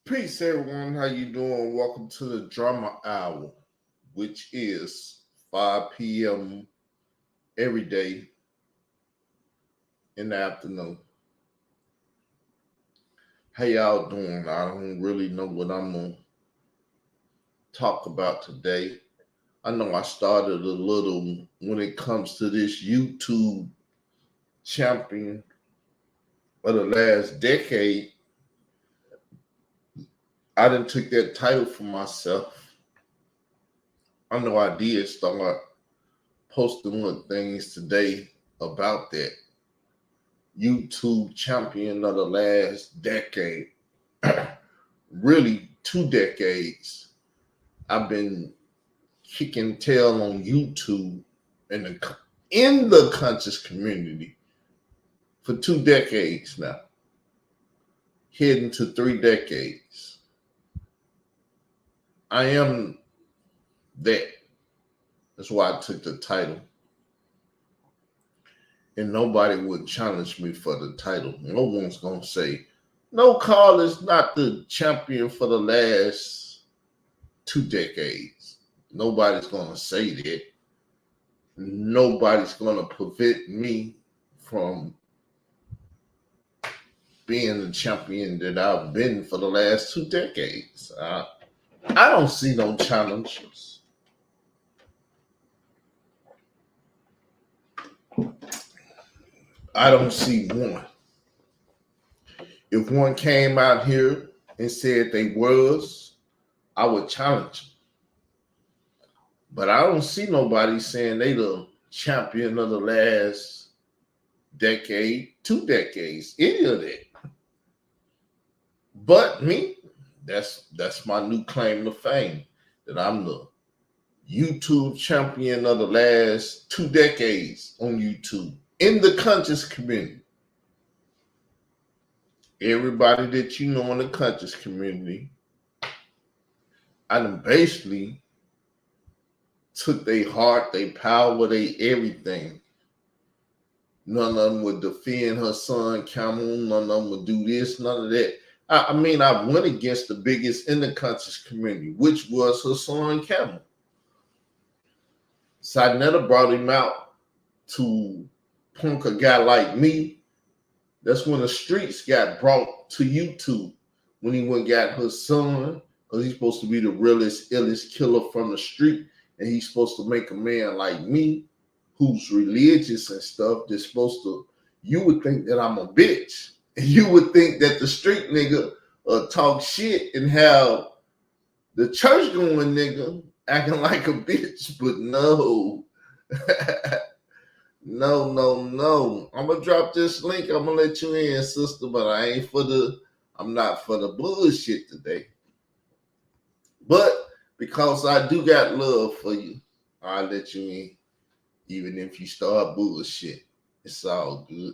Peace, everyone. How you doing? Welcome to the Drama Hour, which is 5 p.m. every day in the afternoon. How y'all doing? I don't really know what I'm gonna talk about today. I know I started a little when it comes to this YouTube champion of the last decade. I didn't took that title for myself. I know I did start posting little things today about that. YouTube champion of the last decade, really 2 decades. I've been kicking tail on YouTube in the conscious community for 2 decades now, heading to 3 decades. I am that. That's why I took the title. And nobody would challenge me for the title. No one's going to say, no, Carl is not the champion for the last 2 decades. Nobody's going to say that. Nobody's going to prevent me from being the champion that I've been for the last 2 decades. I don't see no challenges. I don't see one. If one came out here and said they was, I would challenge them. But I don't see nobody saying they the champion of the last decade, 2 decades, any of that. But me, that's my new claim to fame, that I'm the YouTube champion of the last 2 decades on YouTube in the conscious community. Everybody that you know in the conscious community, I done basically took their heart, their power, their everything. None of them would defend her son Camel. None of them would do this, none of that. I went against the biggest in the conscious community, which was her son Camel. Sinetta brought him out to punk a guy like me. That's when the streets got brought to YouTube, when he went and got her son, because he's supposed to be the realest, illest killer from the street, and he's supposed to make a man like me, who's religious and stuff, that's supposed to, you would think that I'm a bitch. And you would think that the street nigga talk shit and have the church going nigga acting like a bitch, but no. No. I'm gonna drop this link. I'm gonna let you in, sister, but I'm not for the bullshit today. But because I do got love for you, I'll let you in. Even if you start bullshit, it's all good.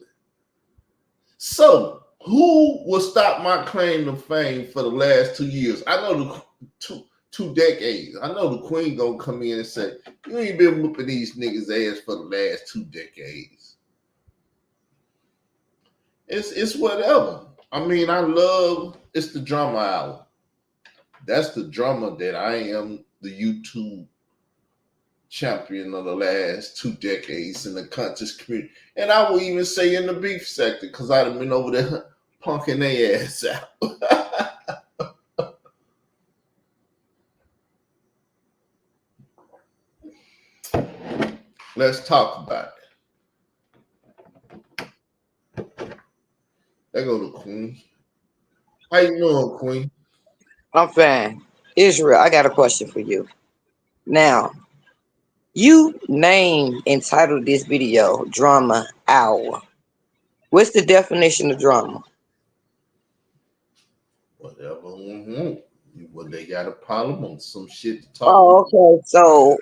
So, who will stop my claim to fame for the last 2 years? I know the two decades. I know the queen gonna come in and say, you ain't been whooping these niggas' ass for the last 2 decades. It's whatever. It's the drama hour. That's the drama that I am the YouTube champion of the last 2 decades in the conscious community. And I will even say in the beef sector, because I've been over there punking their ass out. Let's talk about it. There go the queen. How you doing, queen? I'm fine. Israel, I got a question for you. Now, you entitled this video Drama Hour. What's the definition of drama? Whatever. Well, they got a problem on some shit to talk about. Okay. So,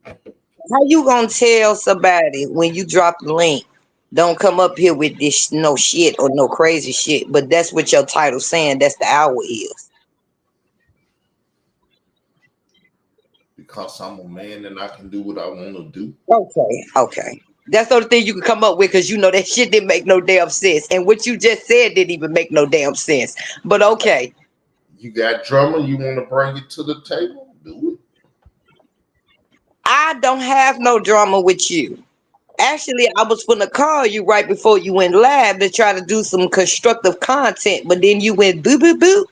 how you gonna tell somebody when you drop the link, don't come up here with this no shit or no crazy shit, but that's what your title saying that's the hour is? Because I'm a man and I can do what I want to do. Okay. That's the only thing you can come up with, because you know that shit didn't make no damn sense. And what you just said didn't even make no damn sense. But okay. You got drama, you want to bring it to the table? Do it. I don't have no drama with you. Actually, I was gonna call you right before you went live to try to do some constructive content, but then you went boo boo boo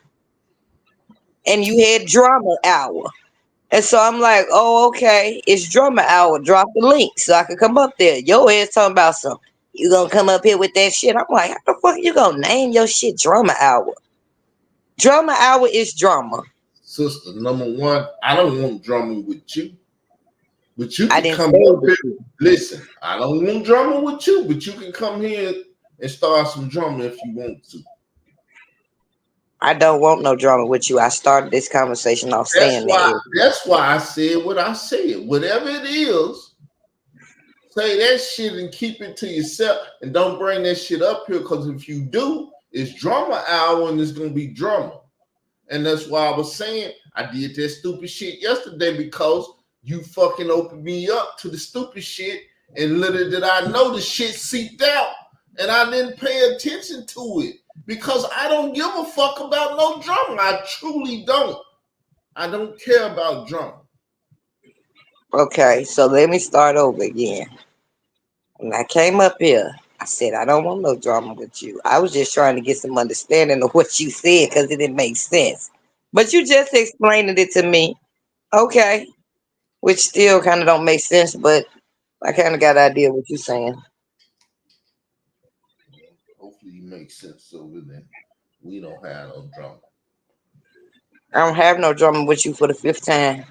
and you had drama hour. And so I'm like, oh, okay, it's drama hour. Drop the link so I can come up there. Your ass talking about something. You gonna come up here with that shit? I'm like, how the fuck you gonna name your shit drama hour? Drama hour is drama. Sister, number one, I don't want drama with you. But you I can didn't come say up with here. you. Listen, I don't want drama with you, but you can come here and start some drama if you want to. I don't want no drama with you. I started this conversation off saying that. That's why I said what I said. Whatever it is, say that shit and keep it to yourself and don't bring that shit up here, because if you do, it's drama hour and it's gonna be drama. And that's why I was saying I did that stupid shit yesterday, because you fucking opened me up to the stupid shit, and little did I know the shit seeped out, and I didn't pay attention to it because I don't give a fuck about no drama. I truly don't. I don't care about drama. Okay, so let me start over again. When I came up here, I said I don't want no drama with you. I was just trying to get some understanding of what you said because it didn't make sense. But you just explained it to me. Okay. Which still kind of don't make sense, but I kind of got an idea what you're saying. Hopefully it makes sense so then we don't have no drama. I don't have no drama with you for the fifth time.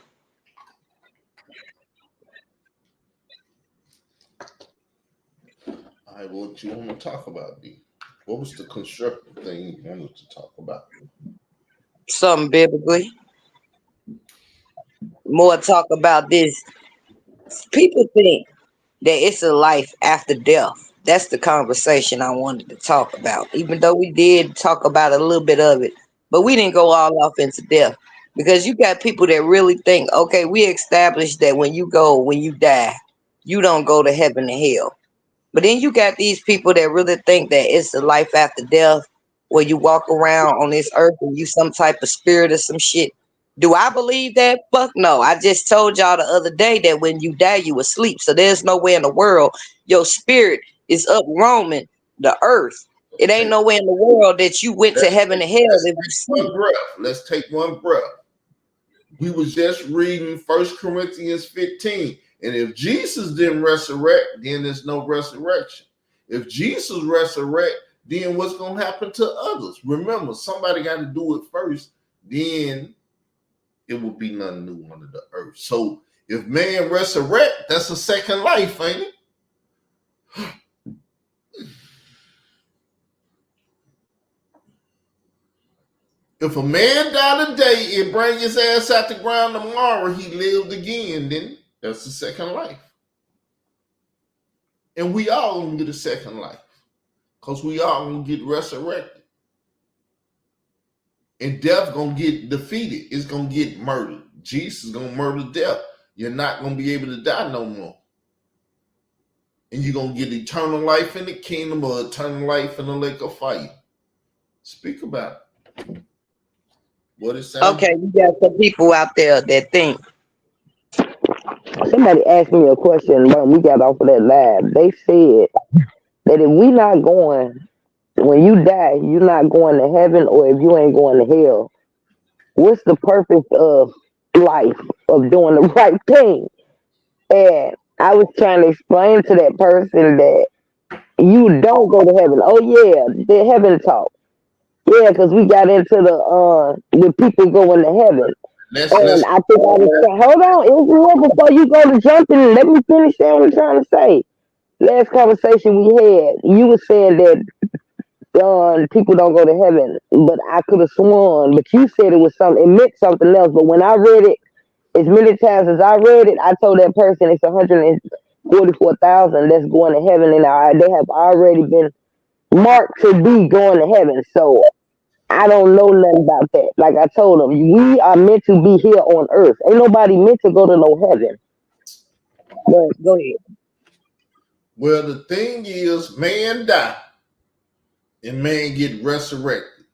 All right, what you want to talk about, D? What was the constructive thing you wanted to talk about? Something biblically. More talk about this. People think that it's a life after death. That's the conversation I wanted to talk about. Even though we did talk about a little bit of it, but we didn't go all off into death. Because you got people that really think, okay, we established that when you die, you don't go to heaven and hell. But then you got these people that really think that it's a life after death, where you walk around on this earth and you some type of spirit or some shit. Do I believe that? Fuck no. I just told y'all the other day that when you die, you asleep. So there's no way in the world your spirit is up roaming the earth. It ain't nowhere in the world that you went to heaven and hell if you sleep. Let's take one breath. We was just reading 1 Corinthians 15. And if Jesus didn't resurrect, then there's no resurrection. If Jesus resurrect, then what's going to happen to others? Remember, somebody got to do it first. Then it will be nothing new under the earth. So if man resurrect, that's a second life, ain't it? If a man died today and bring his ass out the ground tomorrow, he lived again, then that's the second life. And we all gonna get a second life, because we all gonna get resurrected. And death gonna get defeated. It's gonna get murdered. Jesus is gonna murder death. You're not gonna be able to die no more. And you're gonna get eternal life in the kingdom or eternal life in the lake of fire. Speak about it. What it sounds. Okay, you got some people out there that think. Somebody asked me a question when we got off of that lab. They said that if we not going, when you die, you're not going to heaven, or if you ain't going to hell, what's the purpose of life, of doing the right thing? And I was trying to explain to that person that you don't go to heaven. Oh yeah, the heaven talk. Yeah, because we got into the with people going to heaven. And I think I was saying, hold on, Israel, before you go to jumping, let me finish saying what I'm trying to say. Last conversation we had, you were saying that people don't go to heaven, but I could have sworn, but you said it was something, it meant something else. But when I read it, as many times as I read it, I told that person it's 144,000 that's going to heaven, and they have already been marked to be going to heaven. So I don't know nothing about that. Like I told them, we are meant to be here on earth. Ain't nobody meant to go to no heaven. But go ahead. Well, the thing is, man die and man get resurrected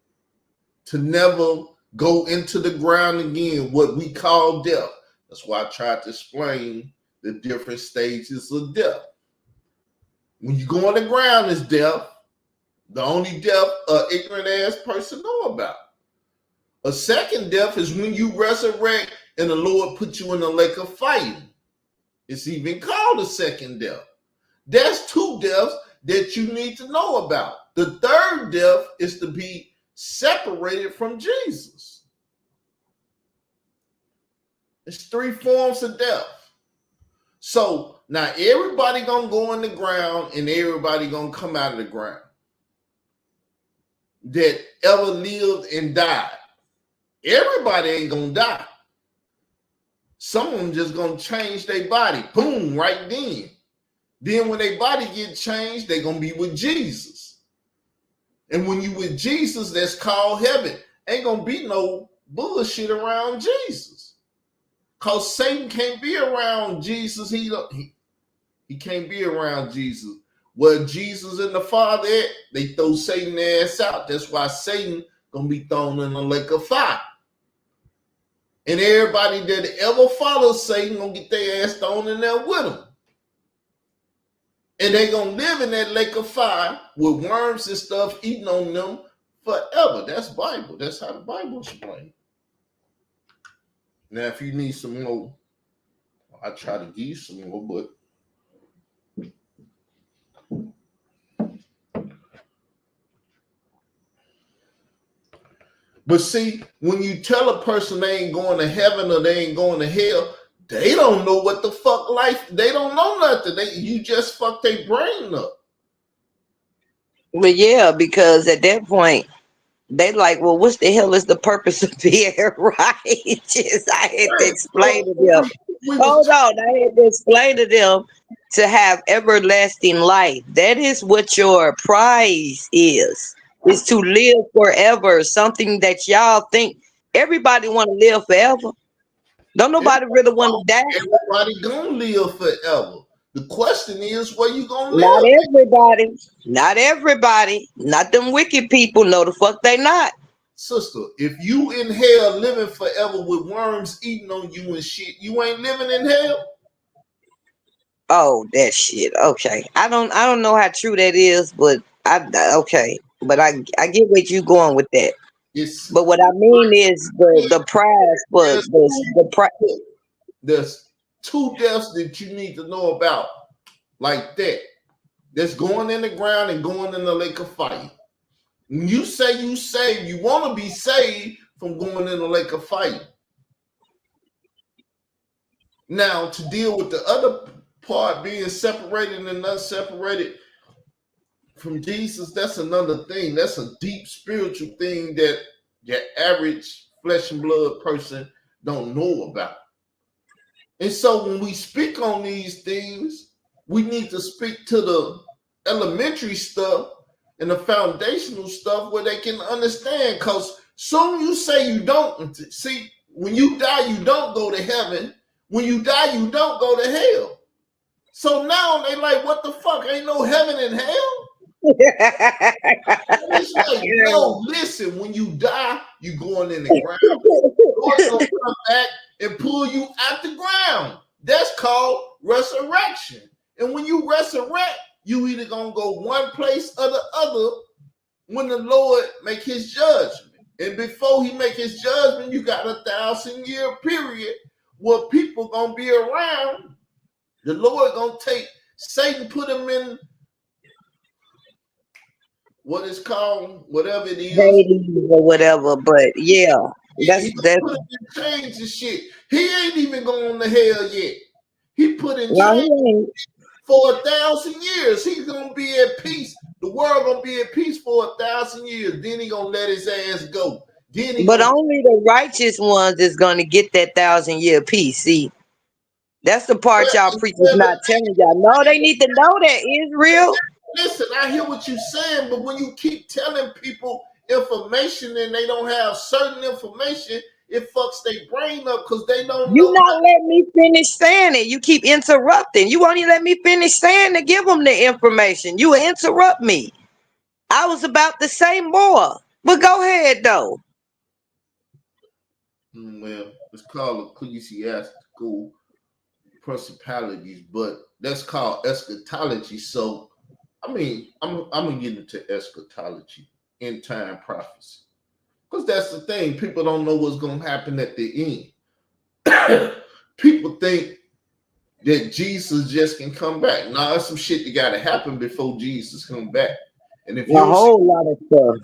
to never go into the ground again, what we call death. That's why I tried to explain the different stages of death. When you go on the ground is death, the only death an ignorant ass person know about. A second death is when you resurrect and the Lord put you in the lake of fire. It's even called a second death. That's two deaths that you need to know about. The third death is to be separated from Jesus. It's three forms of death. So now everybody gonna go in the ground and everybody gonna come out of the ground that ever lived and died. Everybody ain't gonna die. Some of them just gonna change their body, boom, right then. Then when their body get changed, they gonna be with Jesus. And when you with Jesus, that's called heaven. Ain't gonna be no bullshit around Jesus. Cause Satan can't be around Jesus. He can't be around Jesus. Where Jesus and the Father at, they throw Satan ass out. That's why Satan gonna be thrown in the lake of fire. And everybody that ever follows Satan gonna get their ass thrown in there with him. And they gonna live in that lake of fire with worms and stuff eating on them forever. That's Bible. That's how the Bible explains. Now, if you need some more, I try to give you some more, but see, when you tell a person they ain't going to heaven or they ain't going to hell, they don't know what the fuck life. They don't know nothing. You just fuck their brain up. Well, yeah, because at that point, they like, well, what's the hell is the purpose of being righteous? I had to explain to them. Hold on, I had to explain to them to have everlasting life. That is what your prize is to live forever. Something that y'all think everybody want to live forever. Don't nobody really want to die. Everybody gonna live forever. The question is, where you gonna live? Not everybody. Not everybody. Not them wicked people. No, the fuck they not. Sister, if you in hell living forever with worms eating on you and shit, you ain't living in hell. Oh, that shit. Okay, I don't know how true that is, but okay, but I get where you going with that. It's, but what I mean is the prize for the prize. There's two deaths that you need to know about, like that. That's going in the ground and going in the lake of fire. When you say you saved, you want to be saved from going in the lake of fire. Now, to deal with the other part, being separated and unseparated from Jesus, that's another thing. That's a deep spiritual thing that your average flesh and blood person don't know about. And so when we speak on these things, we need to speak to the elementary stuff and the foundational stuff where they can understand. Because soon you say you don't. See, when you die, you don't go to heaven. When you die, you don't go to hell. So now they like, what the fuck? Ain't no heaven and hell? It's like, no, listen, when you die, you going in the ground. Lord's gonna come back and pull you out the ground. That's called resurrection. And when you resurrect, you either gonna go one place or the other when the Lord make his judgment. And before he make his judgment, you got 1,000-year period where people gonna be around. The Lord gonna take Satan, put him in what is called, whatever it is, or whatever. But yeah, that's change the shit. He ain't even going to hell yet. He put in change for 1,000 years. He's gonna be at peace. The world gonna be at peace for 1,000 years. Then he gonna let his ass go. But only the righteous ones is gonna get that 1,000-year peace. See, that's the part y'all preachers not telling y'all. No, they need to know that Israel. Listen, I hear what you're saying, but when you keep telling people information and they don't have certain information, it fucks their brain up because they don't know. You not letting me finish saying it. You keep interrupting. You won't even let me finish saying to give them the information. You interrupt me. I was about to say more, but go ahead though. Well, it's called ecclesiastical principalities, but that's called eschatology. So, I mean, I'm gonna get into eschatology, end time prophecy, because that's the thing. People don't know what's gonna happen at the end. People think that Jesus just can come back. Nah, there's some shit that gotta happen before Jesus come back. And if A whole lot of stuff.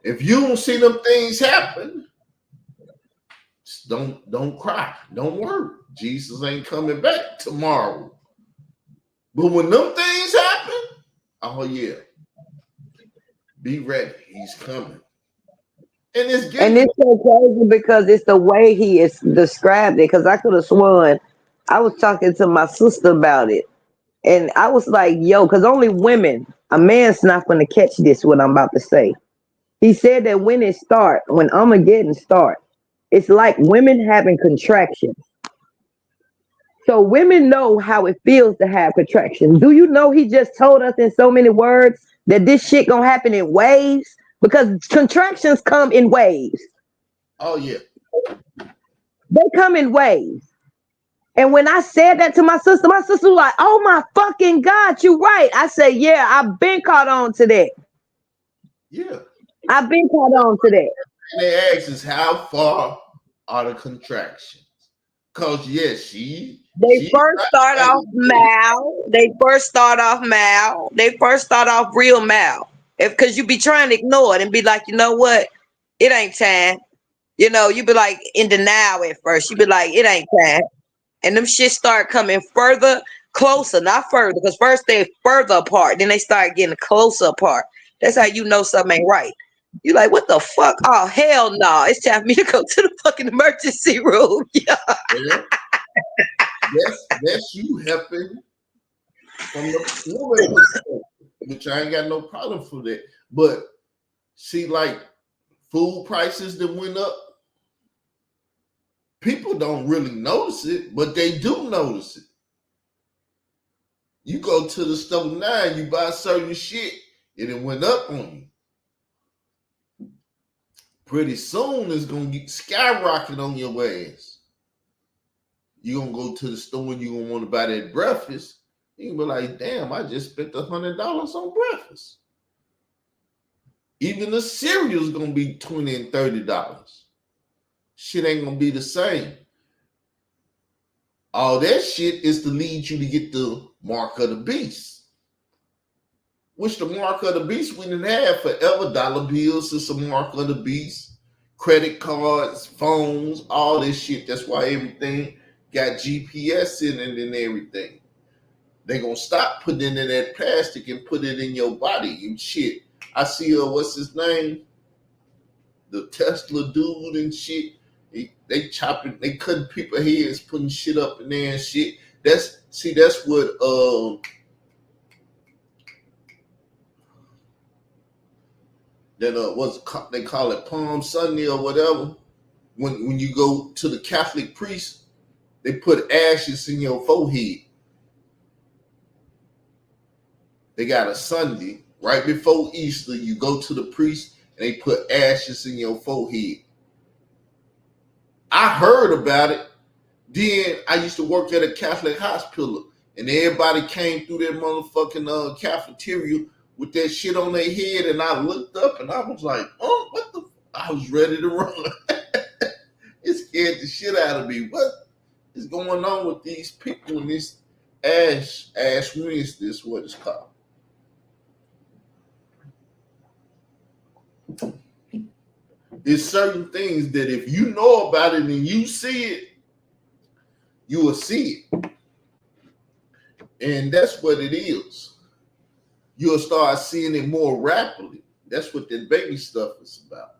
if you don't see them things happen, don't cry, don't worry. Jesus ain't coming back tomorrow. But when them things happen, oh yeah, be ready. He's coming. And it's so crazy because it's the way he is described it. Because I could have sworn I was talking to my sister about it, and I was like, "Yo," because only women, a man's not going to catch this. What I'm about to say. He said that when Armageddon start, it's like women having contractions. So women know how it feels to have contractions. Do you know he just told us in so many words that this shit gonna happen in waves? Because contractions come in waves. Oh yeah. They come in waves. And when I said that to my sister was like, "Oh my fucking God, you right." I said, "Yeah, I've been caught on to that." Yeah. I've been caught on to that. And they ask us how far are the contractions? Because yes, They first start off mild. They first start off real mild. Because you be trying to ignore it and be like, you know what? It ain't time. You know, you be like in denial at first. You be like, it ain't time. And them shit start coming further, closer, not further. Because first they further apart. Then they start getting closer apart. That's how you know something ain't right. You like, what the fuck? Oh, hell no. It's time for me to go to the fucking emergency room. Yeah. That's you helping from the woman perspective, which I ain't got no problem for that. But see, like food prices that went up, people don't really notice it, but they do notice it. You go to the store now, you buy certain shit, it went up on you. Pretty soon it's gonna get skyrocket on your ass. You're gonna go to the store and you're gonna want to buy that breakfast. You can be like, damn, I just spent $100 on breakfast. Even the cereal's gonna be $20 and $30. Shit ain't gonna be the same. All that shit is to lead you to get the mark of the beast. Which the mark of the beast we didn't have forever. Dollar bills is a mark of the beast. Credit cards, phones, all this shit. That's why everything got GPS in it and everything. They're gonna stop putting it in that plastic and put it in your body and shit. I see what's his name? The Tesla dude and shit. They chopping, they cutting people heads, putting shit up in there and shit. That's what that they call it Palm Sunday or whatever. When you go to the Catholic priest, they put ashes in your forehead. They got a Sunday right before Easter. You go to the priest and they put ashes in your forehead. I heard about it. Then I used to work at a Catholic hospital, and everybody came through that motherfucking cafeteria with that shit on their head, and I looked up and I was like, "Oh, what the?" I was ready to run. It scared the shit out of me. What is going on with these people in this Ash Wednesday? Is what it's called. There's certain things that if you know about it and you see it, you will see it. And that's what it is. You'll start seeing it more rapidly. That's what that baby stuff is about.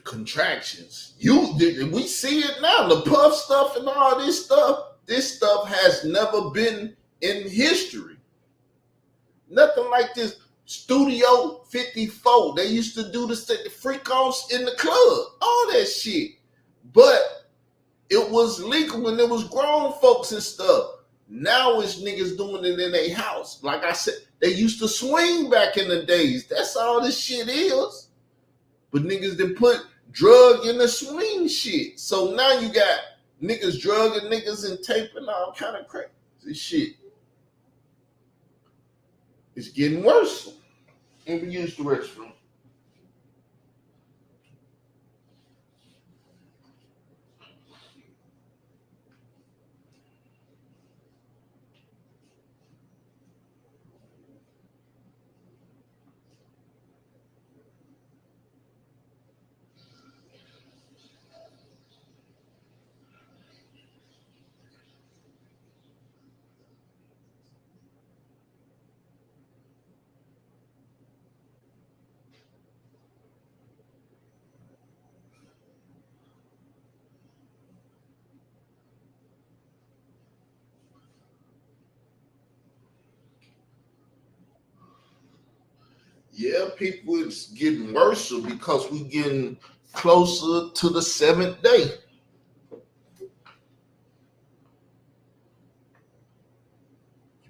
Contractions. We see it now. The puff stuff and all this stuff. This stuff has never been in history. Nothing like this. Studio 54. They used to do the freak-offs in the club. All that shit. But it was legal when there was grown folks and stuff. Now it's niggas doing it in their house. Like I said, they used to swing back in the days. That's all this shit is. but niggas done put drug in the swing shit. So now you got niggas drugging niggas and taping all kind of crazy shit. It's getting worse. Let me use the restroom. Yeah, people, it's getting worse because we getting closer to the 7th day.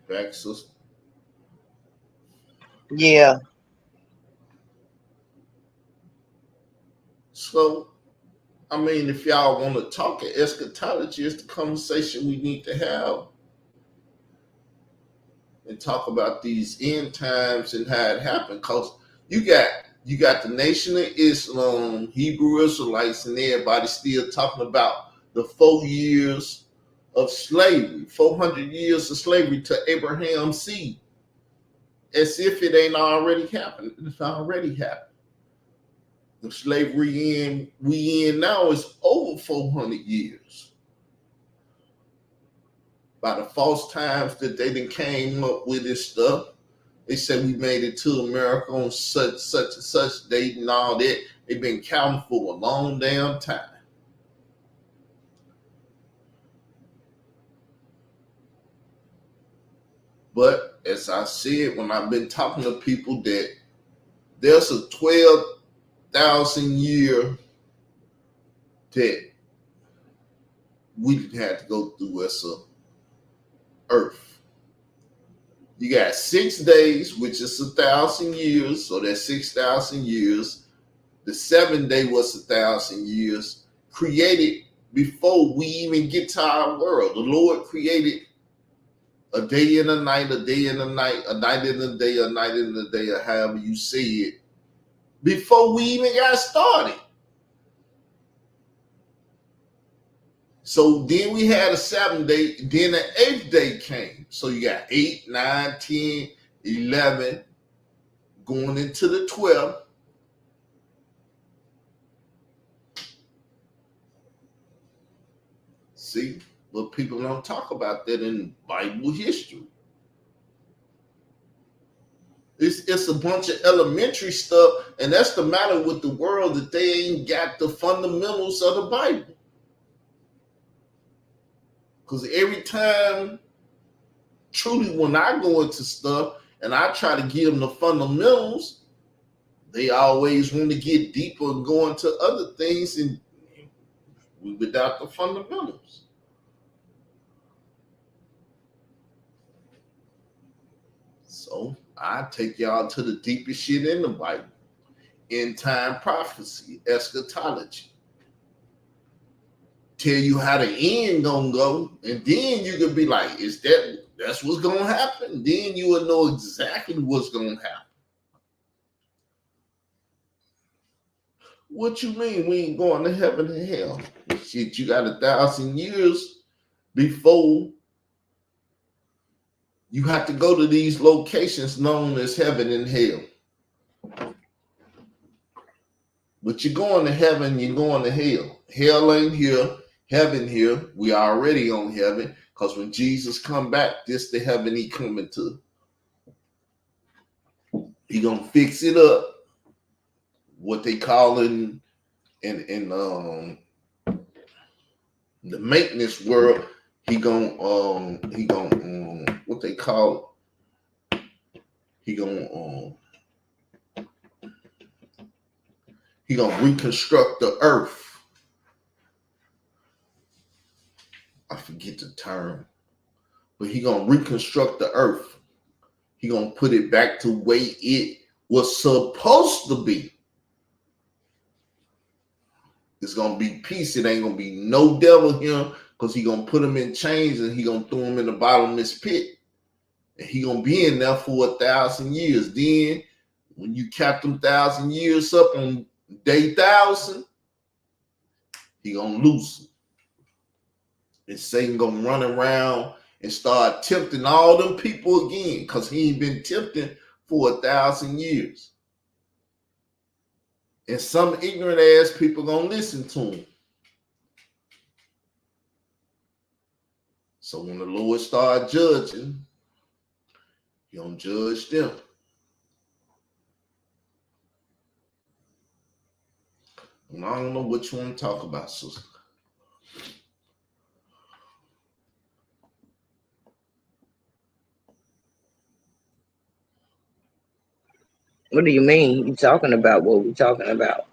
Back, sister. Yeah. So, I mean, if y'all want to talk eschatology, it's the conversation we need to have and talk about these end times and how it happened. Because you got the Nation of Islam, Hebrew Israelites, and everybody still talking about the 4 years of slavery, 400 years of slavery to Abraham's seed, as if it ain't already happened. It's already happened. The slavery we in now is over 400 years. By the false times that they done came up with this stuff, they said we made it to America on such and such date and all that. They've been counting for a long damn time. But as I said, when I've been talking to people, that there's a 12,000 year that we didn't have to go through as a earth. You got 6 days, which is 1,000 years, so that's 6,000 years. The 7th day was 1,000 years, created before we even get to our world. The Lord created a day and a night, a day and a night, a night and a day, a night and a day, or however you say it, before we even got started. So then we had a 7th day, then the 8th day came. So you got 8, 9, 10, 11, going into the 12th. See, but people don't talk about that in Bible history. It's a bunch of elementary stuff, and that's the matter with the world, that they ain't got the fundamentals of the Bible. Because every time, truly, when I go into stuff and I try to give them the fundamentals, they always want to get deeper and go into other things, and without the fundamentals. So I take y'all to the deepest shit in the Bible. End time prophecy, eschatology. Tell you how the end gonna go, and then you can be like, that's what's gonna happen? Then you will know exactly what's gonna happen. What you mean we ain't going to heaven and hell? Shit, you got 1,000 years before you have to go to these locations known as heaven and hell. But you're going to heaven, you're going to hell. Hell ain't here, heaven here. We already on heaven, because when Jesus come back, this the heaven he coming to. He gonna fix it up. What they call in the maintenance world, he gonna what they call it? He gonna reconstruct the earth. I forget the term, but he gonna reconstruct the earth. He gonna put it back to the way it was supposed to be. it's gonna be peace. It ain't gonna be no devil here because he gonna put him in chains and he gonna throw him in the bottomless pit. And he gonna be in there for 1,000 years. Then when you cap them 1,000 years up on day 1,000, he gonna lose him. And Satan gonna run around and start tempting all them people again because he ain't been tempting for 1,000 years. And some ignorant ass people gonna listen to him. So when the Lord start judging, he gonna judge them. And I don't know what you want to talk about, sister. What do you mean? You talking about what we talking about?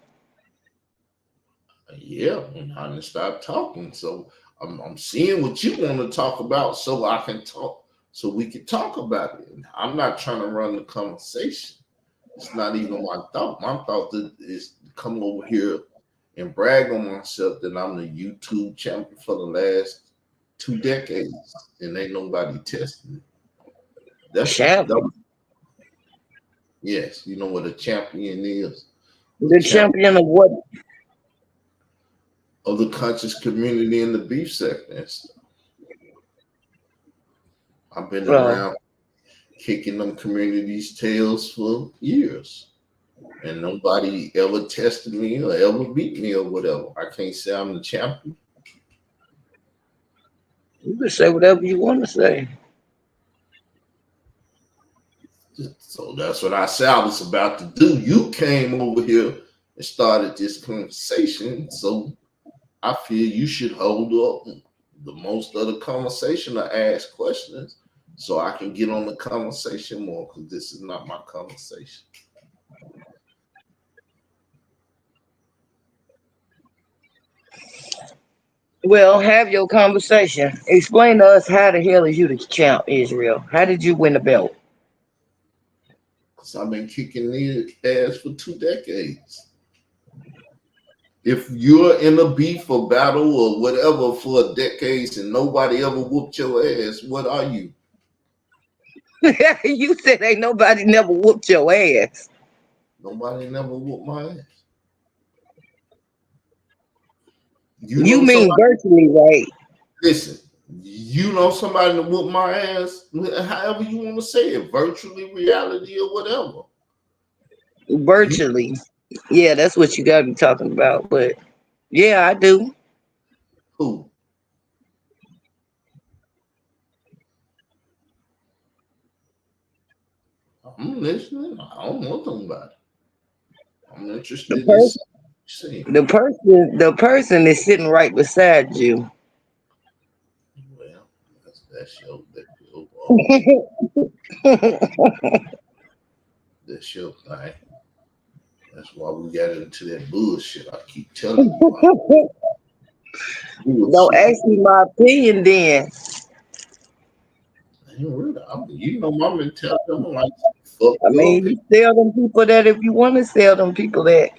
Yeah, I didn't stop talking. So I'm seeing what you want to talk about so I can talk, so we can talk about it. I'm not trying to run the conversation. It's not even my thought. My thought is to come over here and brag on myself that I'm the YouTube champion for the last 2 decades and ain't nobody testing me. That's Champion. Yes, you know what a champion is. The champion of what? Of the conscious community in the beef sector. I've been around kicking them communities' tails for years. And nobody ever tested me or ever beat me or whatever. I can't say I'm the champion. You can say whatever you want to say. So that's what I said I was about to do. You came over here and started this conversation. So I feel you should hold up the most of the conversation or ask questions so I can get on the conversation more, because this is not my conversation. Well, have your conversation. Explain to us how the hell is you the champ, Israel? How did you win the belt? Because I've been kicking their ass for 2 decades. If you're in a beef or battle or whatever for decades and nobody ever whooped your ass, what are you? You said ain't nobody never whooped your ass. Nobody never whooped my ass. You mean virtually, right? Listen, you know somebody that whooped my ass, however you want to say it, virtually, reality, or whatever. Virtually. Yeah, that's what you got to be talking about. But yeah, I do. Who? I'm listening. I don't know nothing about it. I'm interested in seeing. The person is sitting right beside you. Well, that's your that's your thing. That's why we got into that bullshit. I keep telling you. Don't ask me my opinion then. You know my mentality. I'm like, fuck I mean, you sell them people that if you want to sell them people that.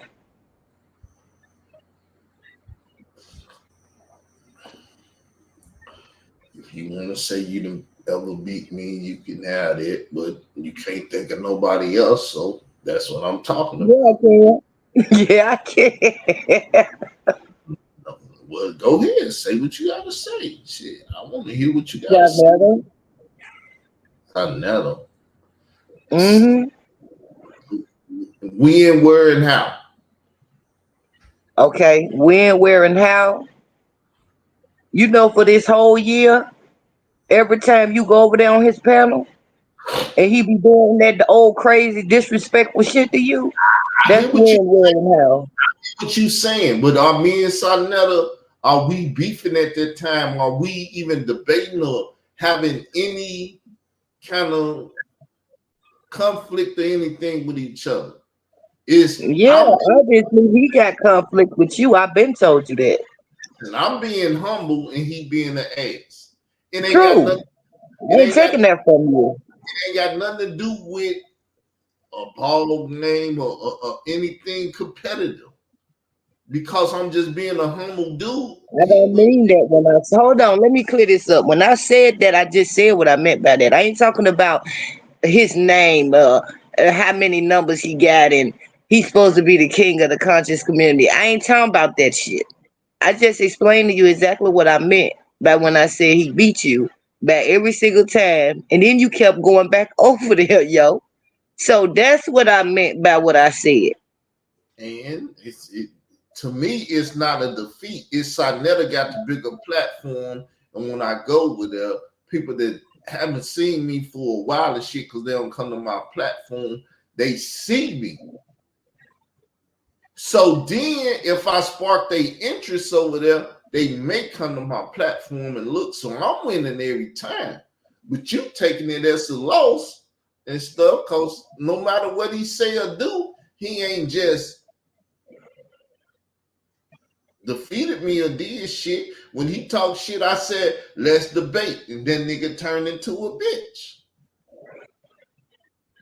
If you want to say you didn't ever beat me, you can have it, but you can't think of nobody else. So that's what I'm talking about. Yeah, I can. Well, go ahead. Say what you got to say. Shit, I want to hear what you got to say. Another. Mm-hmm. When, where, and how. Okay, when, where, and how. You know, for this whole year, every time you go over there on his panel, and he be doing that the old crazy disrespectful shit to you, that's when, where, and how. What you saying? But are me and Sarnetta, are we beefing at that time? Are we even debating or having any kind of conflict or anything with each other? Obviously he got conflict with you. I've been told you that. And I'm being humble and he being an ass. It ain't True. got nothing. I ain't taking that from you. It ain't got nothing to do with a ball name or anything competitive. because I'm just being a humble dude. I don't mean that when I hold on, let me clear this up. When I said that, I just said what I meant by that. I ain't talking about his name, how many numbers he got, and he's supposed to be the king of the conscious community. I ain't talking about that shit. I just explained to you exactly what I meant by when I said he beat you back every single time, and then you kept going back over there, yo. So that's what I meant by what I said. And to me, it's not a defeat. It's Sarnetta got the bigger platform, and when I go with there, people that haven't seen me for a while and shit, because they don't come to my platform, they see me. So then, if I spark their interest over there, they may come to my platform and look. So I'm winning every time. But you taking it as a loss and stuff, because no matter what he say or do, he ain't just defeated me or did shit. When he talked shit, I said, let's debate. And then nigga turned into a bitch.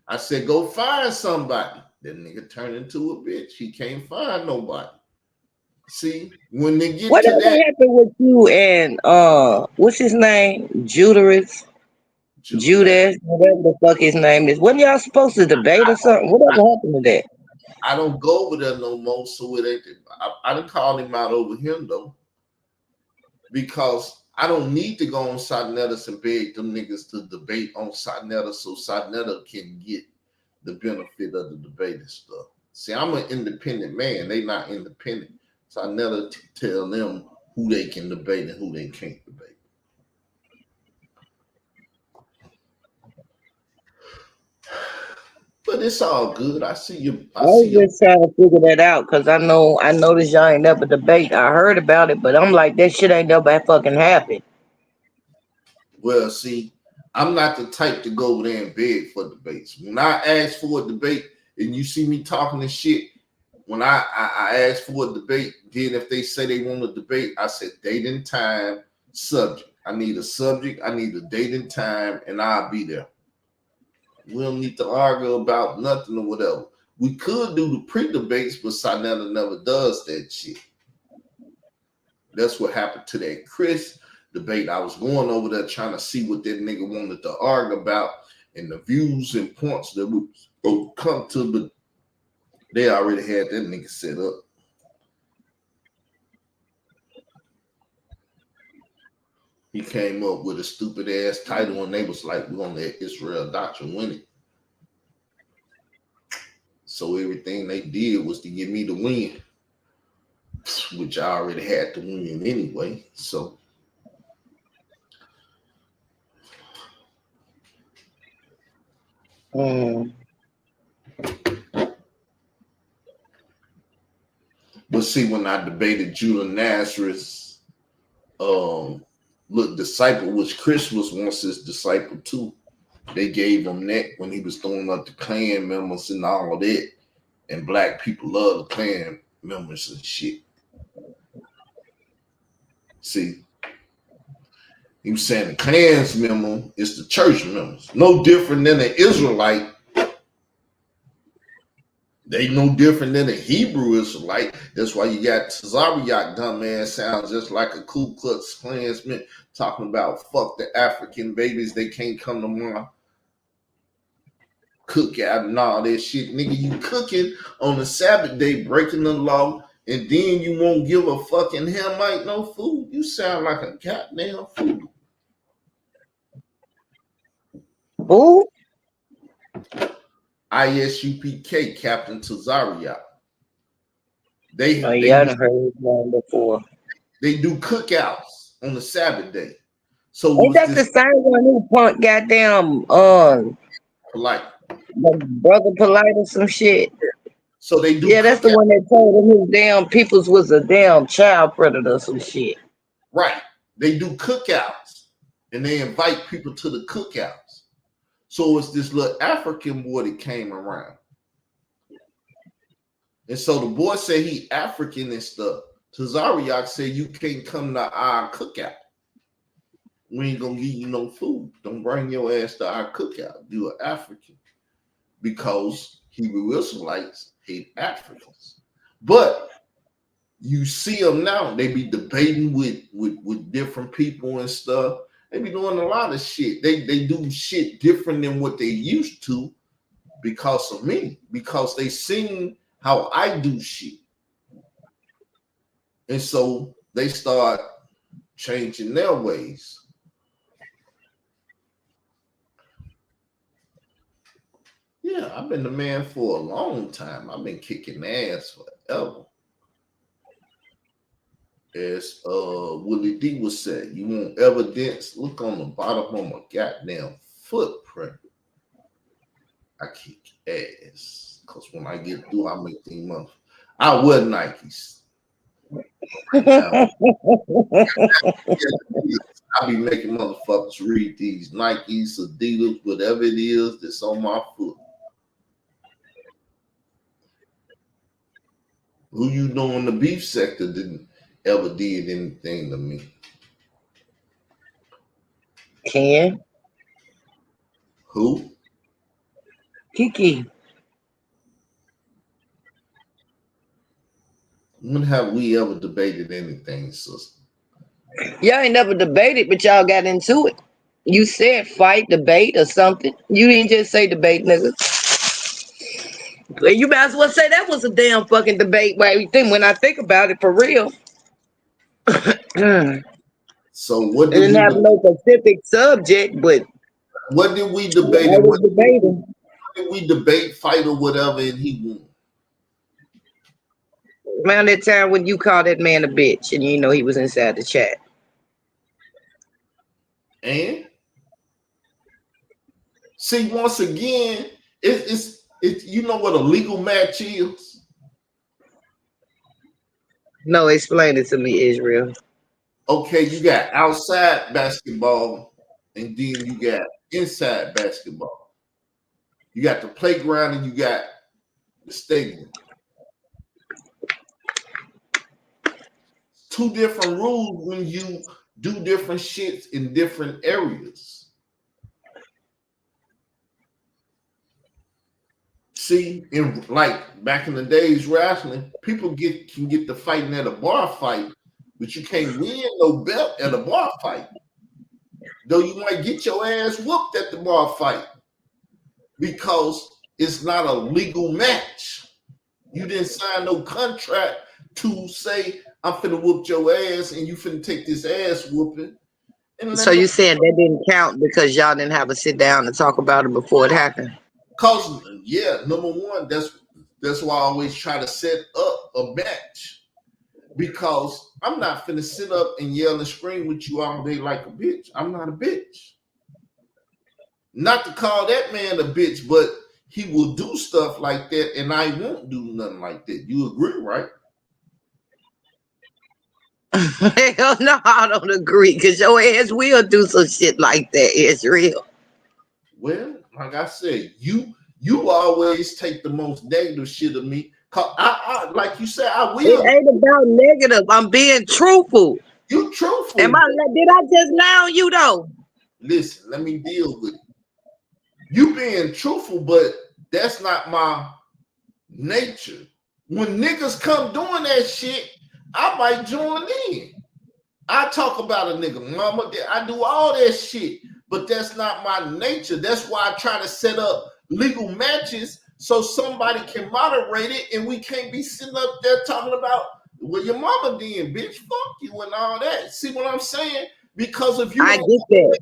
I said, go find somebody. That nigga turned into a bitch. He can't find nobody. See, when they get What to that, happened with you and what's his name? Judas, whatever the fuck his name is. Wasn't y'all supposed to debate or something? Whatever happened to that? I don't go over there no more, so it ain't. I didn't call him out over him though, because I don't need to go on Sarnetta and beg them niggas to debate on Sarnetta so Sarnetta can get the benefit of the debate and stuff. See, I'm an independent man. They not independent. So I never tell them who they can debate and who they can't debate. But it's all good. I see you. I was just trying to figure that out because I noticed y'all ain't never debate. I heard about it, but I'm like, that shit ain't never fucking happened. Well, see, I'm not the type to go over there and beg for debates. When I ask for a debate and you see me talking this shit, when I ask for a debate, then if they say they want a debate, I said date and time, subject. I need a subject, I need a date and time, and I'll be there. We don't need to argue about nothing or whatever. We could do the pre-debates, but Sarnetta never does that shit. That's what happened to that Chris debate. I was going over there trying to see what that nigga wanted to argue about and the views and points that would come to, but they already had that nigga set up. He came up with a stupid ass title and they was like, we're gonna let Israel Doctrine win it. So everything they did was to get me to win, which I already had to win anyway. So But see, when I debated Judah Nazareth, disciple, which Chris was once his disciple too, they gave him that when he was throwing up the Klan members and all of that. And black people love the Klan members and shit. See, he was saying the Klan's member is the church members. No different than an Israelite. They no different than a Hebrew Israelite. That's why you got Tazariak, dumbass, sounds just like a Ku Klux Klansman talking about fuck the African babies. They can't come to my cookout and all that shit. Nigga, you cooking on the Sabbath day, breaking the law, and then you won't give a fucking Hamite no food. You sound like a goddamn fool. Who? ISUPK, Captain Tazariak. I haven't heard his name before. They do cookouts on the Sabbath day. So ain't that the same one who punked goddamn Polite? Brother Polite or some shit. So they do. Yeah, that's the one that told him his damn peoples was a damn child predator or some shit. Right. They do cookouts and they invite people to the cookouts. So it's this little African boy that came around. And so the boy said he African and stuff. Tazariak said you can't come to our cookout. We ain't gonna give you no food. Don't bring your ass to our cookout. You're African. Because Hebrew Israelites hate Africans. But you see them now. They be debating with different people and stuff. They be doing a lot of shit. They do shit different than what they used to because of me, because they seen how I do shit. And so they start changing their ways. Yeah, I've been the man for a long time. I've been kicking ass forever. As Willie D would say, you want evidence? Look on the bottom of my goddamn footprint. I kick ass. Because when I get through, I make these money. I wear Nikes. I be making motherfuckers read these Nikes, Adidas, whatever it is that's on my foot. Who you know in the beef sector didn't ever did anything to me? Ken? Who? Kiki. When have we ever debated anything, sister? Y'all ain't never debated, but y'all got into it. You said fight, debate, or something. You didn't just say debate, nigga. You might as well say that was a damn fucking debate. When I think about it, for real. So what It didn't have no specific subject, but what did we debate? I was debating. What did we debate, fight, or whatever, and he won? Around that time when you called that man a bitch, and you know he was inside the chat. And see, once again, it's you know what a legal match is? No, explain it to me, Israel. Okay, you got outside basketball, and then you got inside basketball. You got the playground and you got the stadium. Two different rules when you do different shits in different areas. See, in like back in the days wrestling, people can get the fighting at a bar fight, but you can't win no belt at a bar fight. Though you might get your ass whooped at the bar fight because it's not a legal match. You didn't sign no contract to say I'm finna whoop your ass and you finna take this ass whooping. So you saying that didn't count because y'all didn't have a sit down and talk about it before it happened? Cause yeah, number one, that's why I always try to set up a match. Because I'm not finna sit up and yell and scream with you all day like a bitch. I'm not a bitch. Not to call that man a bitch, but he will do stuff like that, and I won't do nothing like that. You agree, right? Hell no, I don't agree, because your ass will do some shit like that. It's real. Well, like I said, you always take the most negative shit of me. Cause I like you said, I will. It ain't about negative. I'm being truthful. You truthful. Did I just lie on you though? Listen, let me deal with it. You being truthful, but that's not my nature. When niggas come doing that shit, I might join in. I talk about a nigga, mama. I do all that shit, but that's not my nature. That's why I try to set up legal matches so somebody can moderate it, and we can't be sitting up there talking about what your mama did, bitch. Fuck you and all that. See what I'm saying? Because if you, I get that.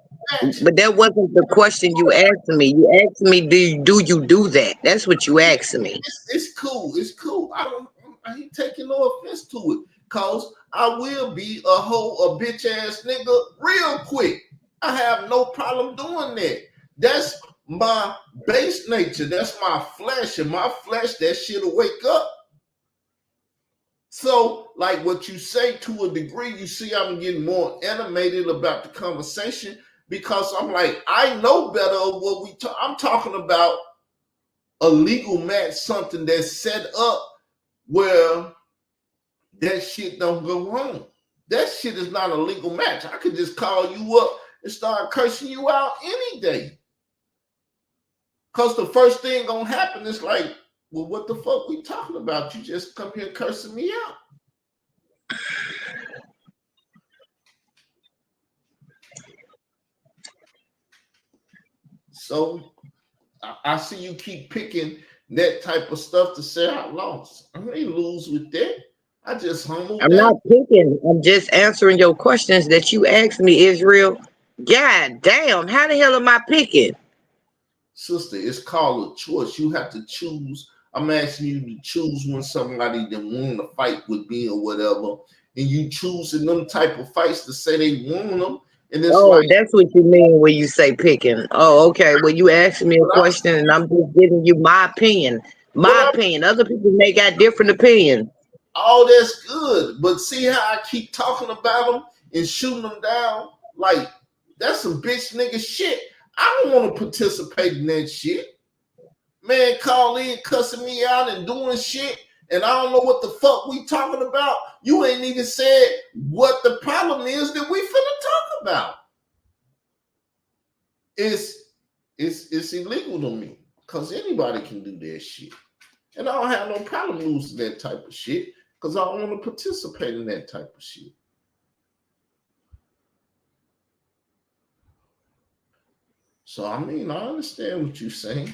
But that wasn't the question you asked me. You asked me, do you do that? That's what you asked me. It's cool. It's cool. I ain't taking no offense to it. Cause I will be a bitch ass nigga real quick. I have no problem doing that. That's my base nature. That's my flesh. And my flesh, that shit'll wake up. So, like what you say to a degree, you see I'm getting more animated about the conversation because I'm like, I know better of what I'm talking about a legal match, something that's set up where that shit don't go wrong. That shit is not a legal match. I could just call you up and start cursing you out any day. Because the first thing gonna happen is like, well, what the fuck we talking about? You just come here cursing me out. So I see you keep picking that type of stuff to say I lost. I ain't lose with that. I just humbled I'm down. not picking. I'm just answering your questions that you asked me, Israel. God damn, how the hell am I picking? Sister, it's called a choice. You have to choose. I'm asking you to choose when somebody that won the fight with me or whatever, and you choosing them type of fights to say they won them, and it's Oh, like, that's what you mean when you say picking. Oh, okay. Well, you asked me a but I'm, question and I'm just giving you my opinion. but My I'm opinion. Other people may got different opinions. all that's good, but see how I keep talking about them and shooting them down? Like that's some bitch nigga shit. I don't want to participate in that shit. Man, call in cussing me out and doing shit, and I don't know what the fuck we talking about. You ain't even said what the problem is that we finna talk about. It's it's illegal to me because anybody can do that shit, and I don't have no problem losing that type of shit because I don't want to participate in that type of shit. So I mean, I understand what you're saying.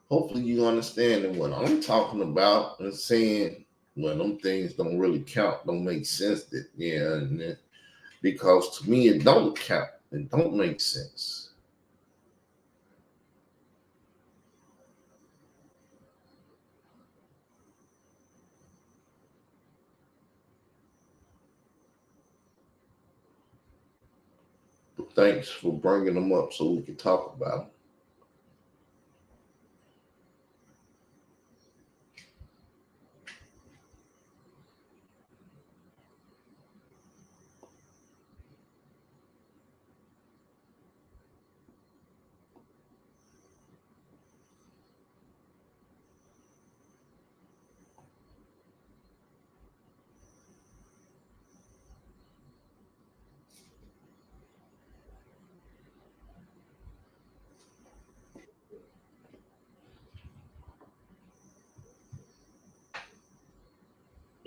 Hopefully, you understand what I'm talking about and saying when them things don't really count, don't make sense. That yeah, because to me it don't count. It don't make sense. But thanks for bringing them up so we can talk about them.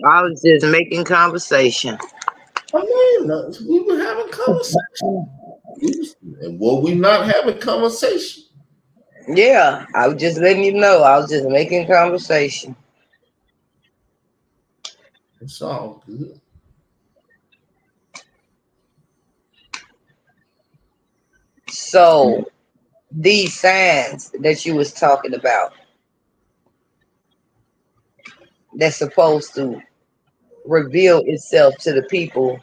I was just making conversation. I mean, we were having conversation. And what we not having conversation. Yeah, I was just letting you know. I was just making conversation. It's all good. So these signs that you was talking about, that's supposed to reveal itself to the people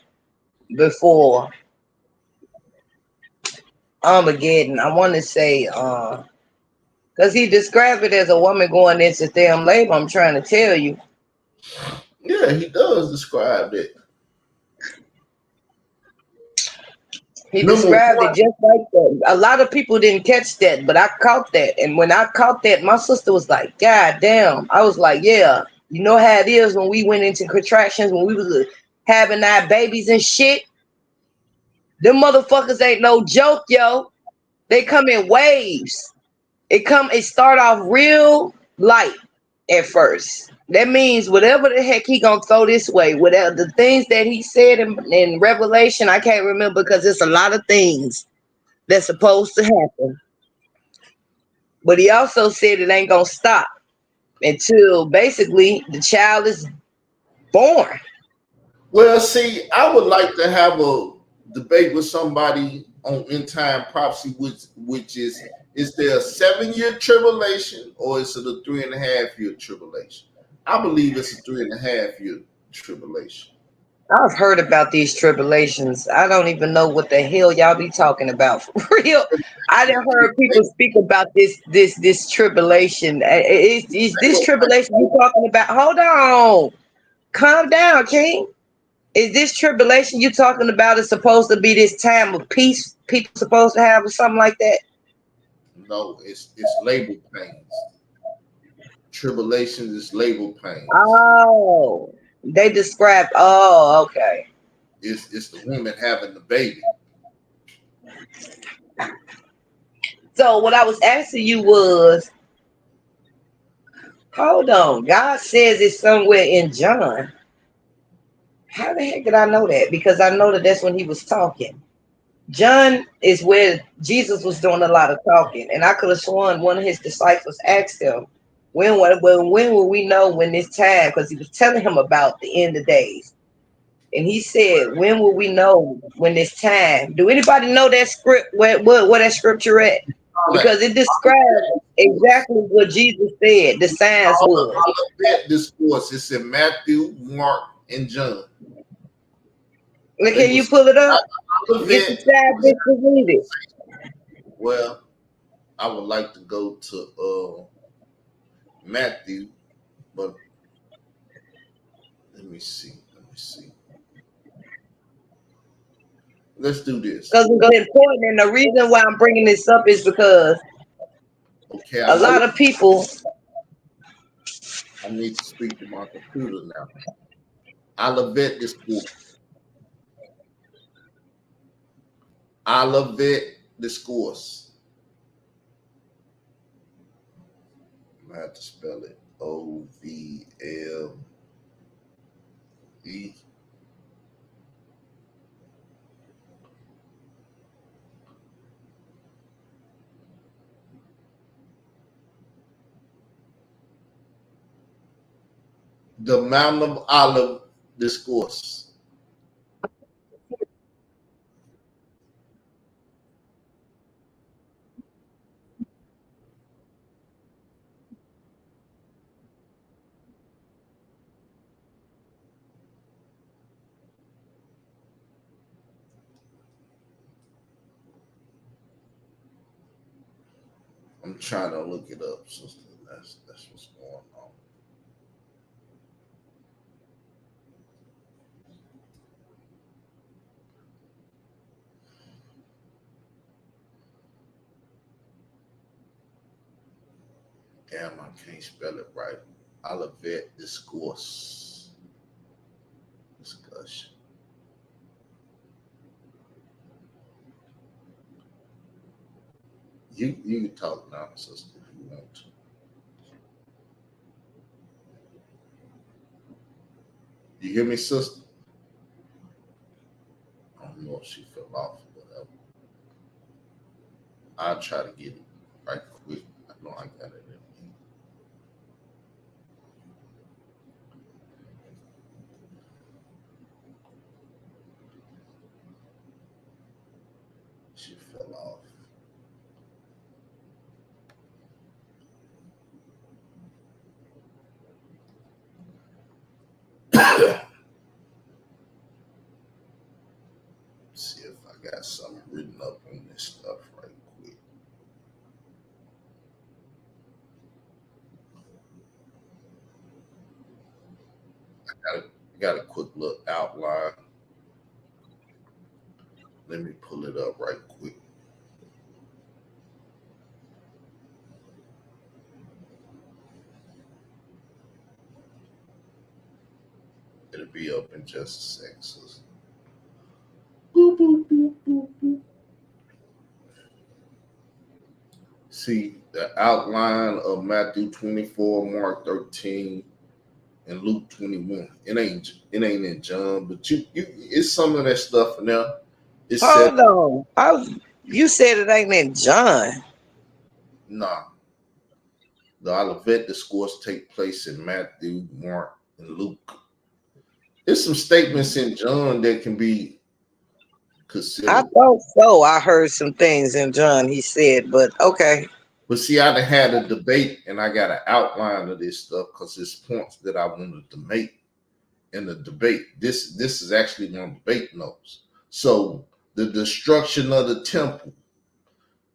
before Armageddon. I want to say, because he described it as a woman going into damn labor. I'm trying to tell you. Yeah, he does describe that. He Number described it one, just like that. A lot of people didn't catch that, but I caught that. And when I caught that, my sister was like, God damn. I was like, yeah, you know how it is when we went into contractions, when we was having our babies and shit. Them motherfuckers ain't no joke, yo. They come in waves. It start off real light at first. That means whatever the heck he gonna throw this way, whatever the things that he said in Revelation, I can't remember because it's a lot of things that's supposed to happen. But he also said it ain't gonna stop until basically the child is born. well, see, I would like to have a debate with somebody on end time prophecy, which is there a 7 year tribulation or is it a 3.5 year tribulation? I believe it's a 3.5 year tribulation. I've heard about these tribulations. I don't even know what the hell y'all be talking about for real. I done heard people speak about this tribulation. Is this tribulation you talking about? Hold on, calm down, King. Is this tribulation you talking about is supposed to be this time of peace people supposed to have or something like that? No, it's labor pains. Tribulations is labor pains. Oh, they described. Oh, okay. It's the women having the baby. So what I was asking you was, Hold on. God says it's somewhere in John. How the heck did I know that? Because I know that that's when he was talking. John is where Jesus was doing a lot of talking, and I could have sworn one of his disciples asked him, when will we know when this time? Because he was telling him about the end of days. And he said, when will we know when this time? Do anybody know that script, where that scripture at? Because it describes exactly what Jesus said the signs was. Olivet discourse. It's in Matthew, Mark, and John. Look, can you pull it up? Get the Olivet, side bitch to read it. well, I would like to go to Matthew, but let me see. Let's do this. Because it's important, and the reason why I'm bringing this up is because Okay, a lot of people. I need to speak to my computer now. Olivet discourse. Olivet discourse. I have to spell it OVLE. The Mount of Olive discourse. I'm trying to look it up, sister. That's what's going on. Damn, I can't spell it right. Olivet discourse. Discussion. You can talk now, sister, if you want to. You hear me, sister? I don't know if she fell off or whatever. I'll try to get it right quick. I know I got it in me. She fell off. See if I got something written up on this stuff right quick. I got a quick little outline. Let me pull it up right quick. It'll be up in just a second. Sister. Boop, boop, boop, boop, boop. See the outline of Matthew 24, Mark 13, and Luke 21. It ain't in John, but it's some of that stuff in there. It said Hold on. You said it ain't in John. nah. The Olivet discourse take place in Matthew, Mark, and Luke. There's some statements in John that can be considered. I thought so. I heard some things in John he said, but okay. But see, I done had a debate and I got an outline of this stuff because it's points that I wanted to make in the debate. This is actually one debate notes. So the destruction of the temple,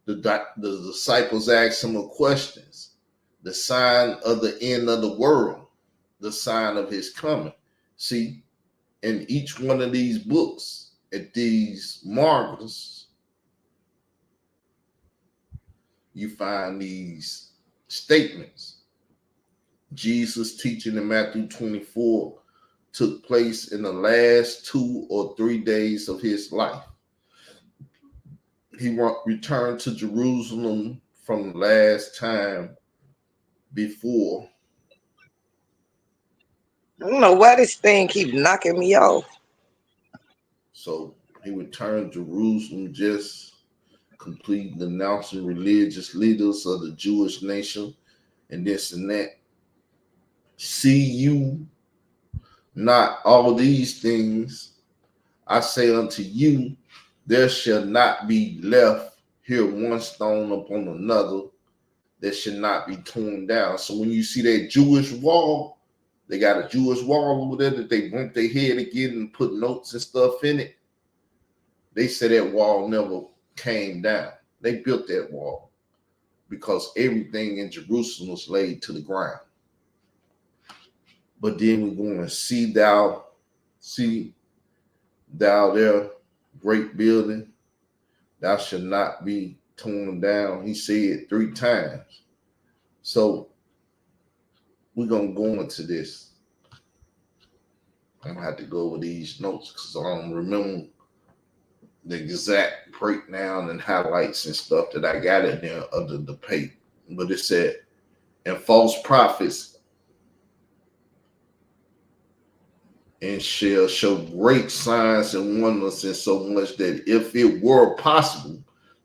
the disciples asked him questions, the sign of the end of the world, the sign of his coming. See, in each one of these books, at these markers, you find these statements. Jesus' teaching in Matthew 24 took place in the last 2 or 3 days of his life. He returned to Jerusalem from the last time before I don't know why this thing keep knocking me off. So he returned to Jerusalem, just completing announcing religious leaders of the Jewish nation and this and that. See you not all these things, I say unto you, there shall not be left here one stone upon another that should not be torn down. So when you see that Jewish wall, they got a Jewish wall over there that they bump their head again and put notes and stuff in it. They say that wall never came down. They built that wall because everything in Jerusalem was laid to the ground. But then we're going to see thou there great building, thou shalt not be torn down. He said 3 times. So we're going to go into this. I'm going to have to go over these notes because I don't remember the exact breakdown and highlights and stuff that I got in there of the debate. But it said, and false prophets and shall show great signs and wonders, and so much that if it were possible,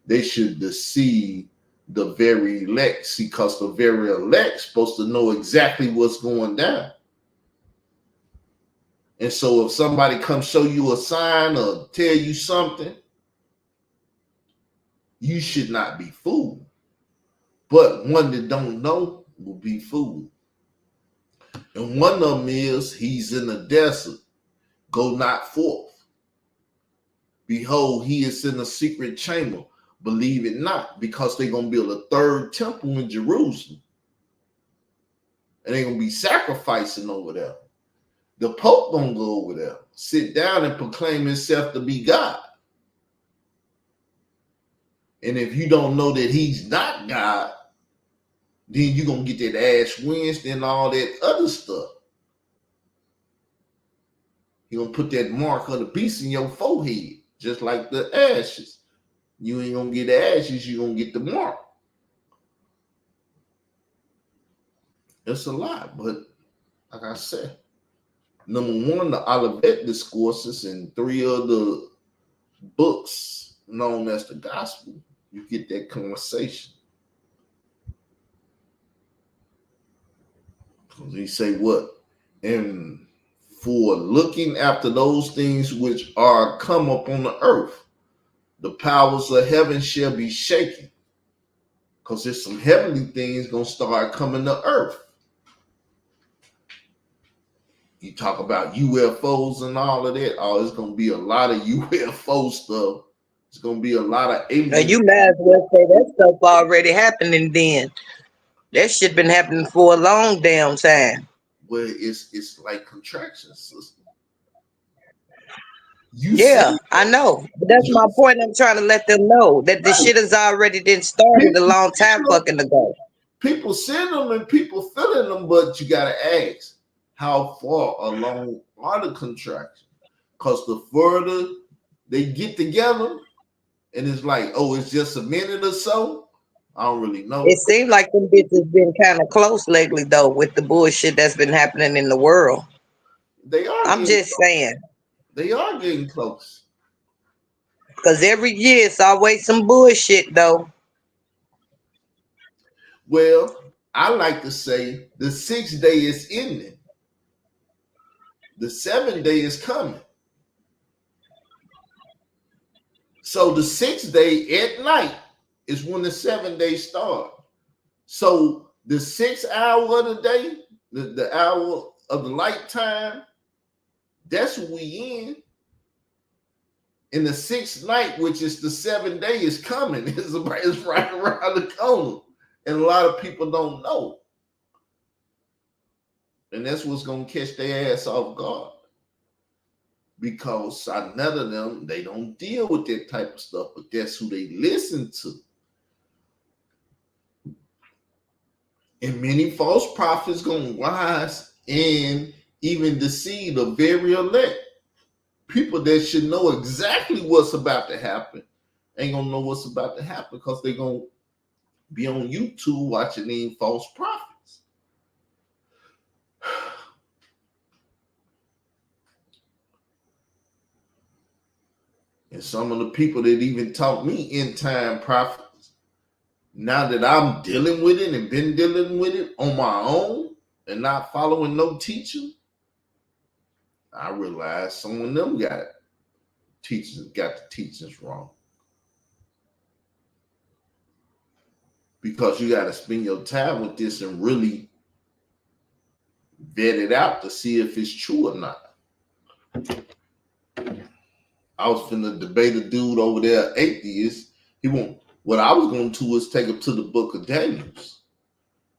they should deceive the very elect. See, because the very elect supposed to know exactly what's going down. And so if somebody comes show you a sign or tell you something, you should not be fooled. But one that don't know will be fooled. And one of them is, he's in the desert, go not forth. Behold, he is in a secret chamber, believe it not, because they're going to build a 3rd temple in Jerusalem. And they're going to be sacrificing over there. The Pope going to go over there, sit down and proclaim himself to be God. And if you don't know that he's not God, then you're going to get that Ash Wednesday and all that other stuff. He's going to put that mark of the beast in your forehead, just like the ashes. You ain't going to get the ashes, you're going to get the mark. It's a lot, but like I said, number 1, the Olivet Discourses and 3 other books known as the Gospel, you get that conversation. Because he say what? And for looking after those things which are come upon the earth, the powers of heaven shall be shaken. Because there's some heavenly things going to start coming to earth. You talk about UFOs and all of that. Oh, it's going to be a lot of UFO stuff. It's going to be a lot of aliens. Now you might as well say that stuff already happening then. That shit been happening for a long damn time. Well, it's like contraction system. I know. But that's my point. I'm trying to let them know that the shit has already been started a long time fucking ago. People send them and people feeling them, but you got to ask, how far along are the contractions? Because the further they get together, and it's like, oh, it's just a minute or so. I don't really know. It seems like them bitches been kind of close lately, though, with the bullshit that's been happening in the world. They are. I'm just saying. They are getting close. Because every year it's always some bullshit, though. Well, I like to say the 6th day is ending. The 7th day is coming. So the 6th day at night is when the 7th day starts. So the 6th hour of the day, the hour of the light time, that's what we in. And the 6th night, which is the 7th day, is coming. It's right around the corner. And a lot of people don't know. And that's what's going to catch their ass off guard. Because none of them, they don't deal with that type of stuff, but that's who they listen to. And many false prophets going to rise and even deceive the very elect. People that should know exactly what's about to happen ain't going to know what's about to happen because they're going to be on YouTube watching these false prophets. And some of the people that even taught me end time prophets, now that I'm dealing with it and been dealing with it on my own and not following no teacher, I realized some of them got the teachings wrong. Because you got to spend your time with this and really vet it out to see if it's true or not. I was finna debate a dude over there, atheist. What I was going to do is take him to the book of Daniel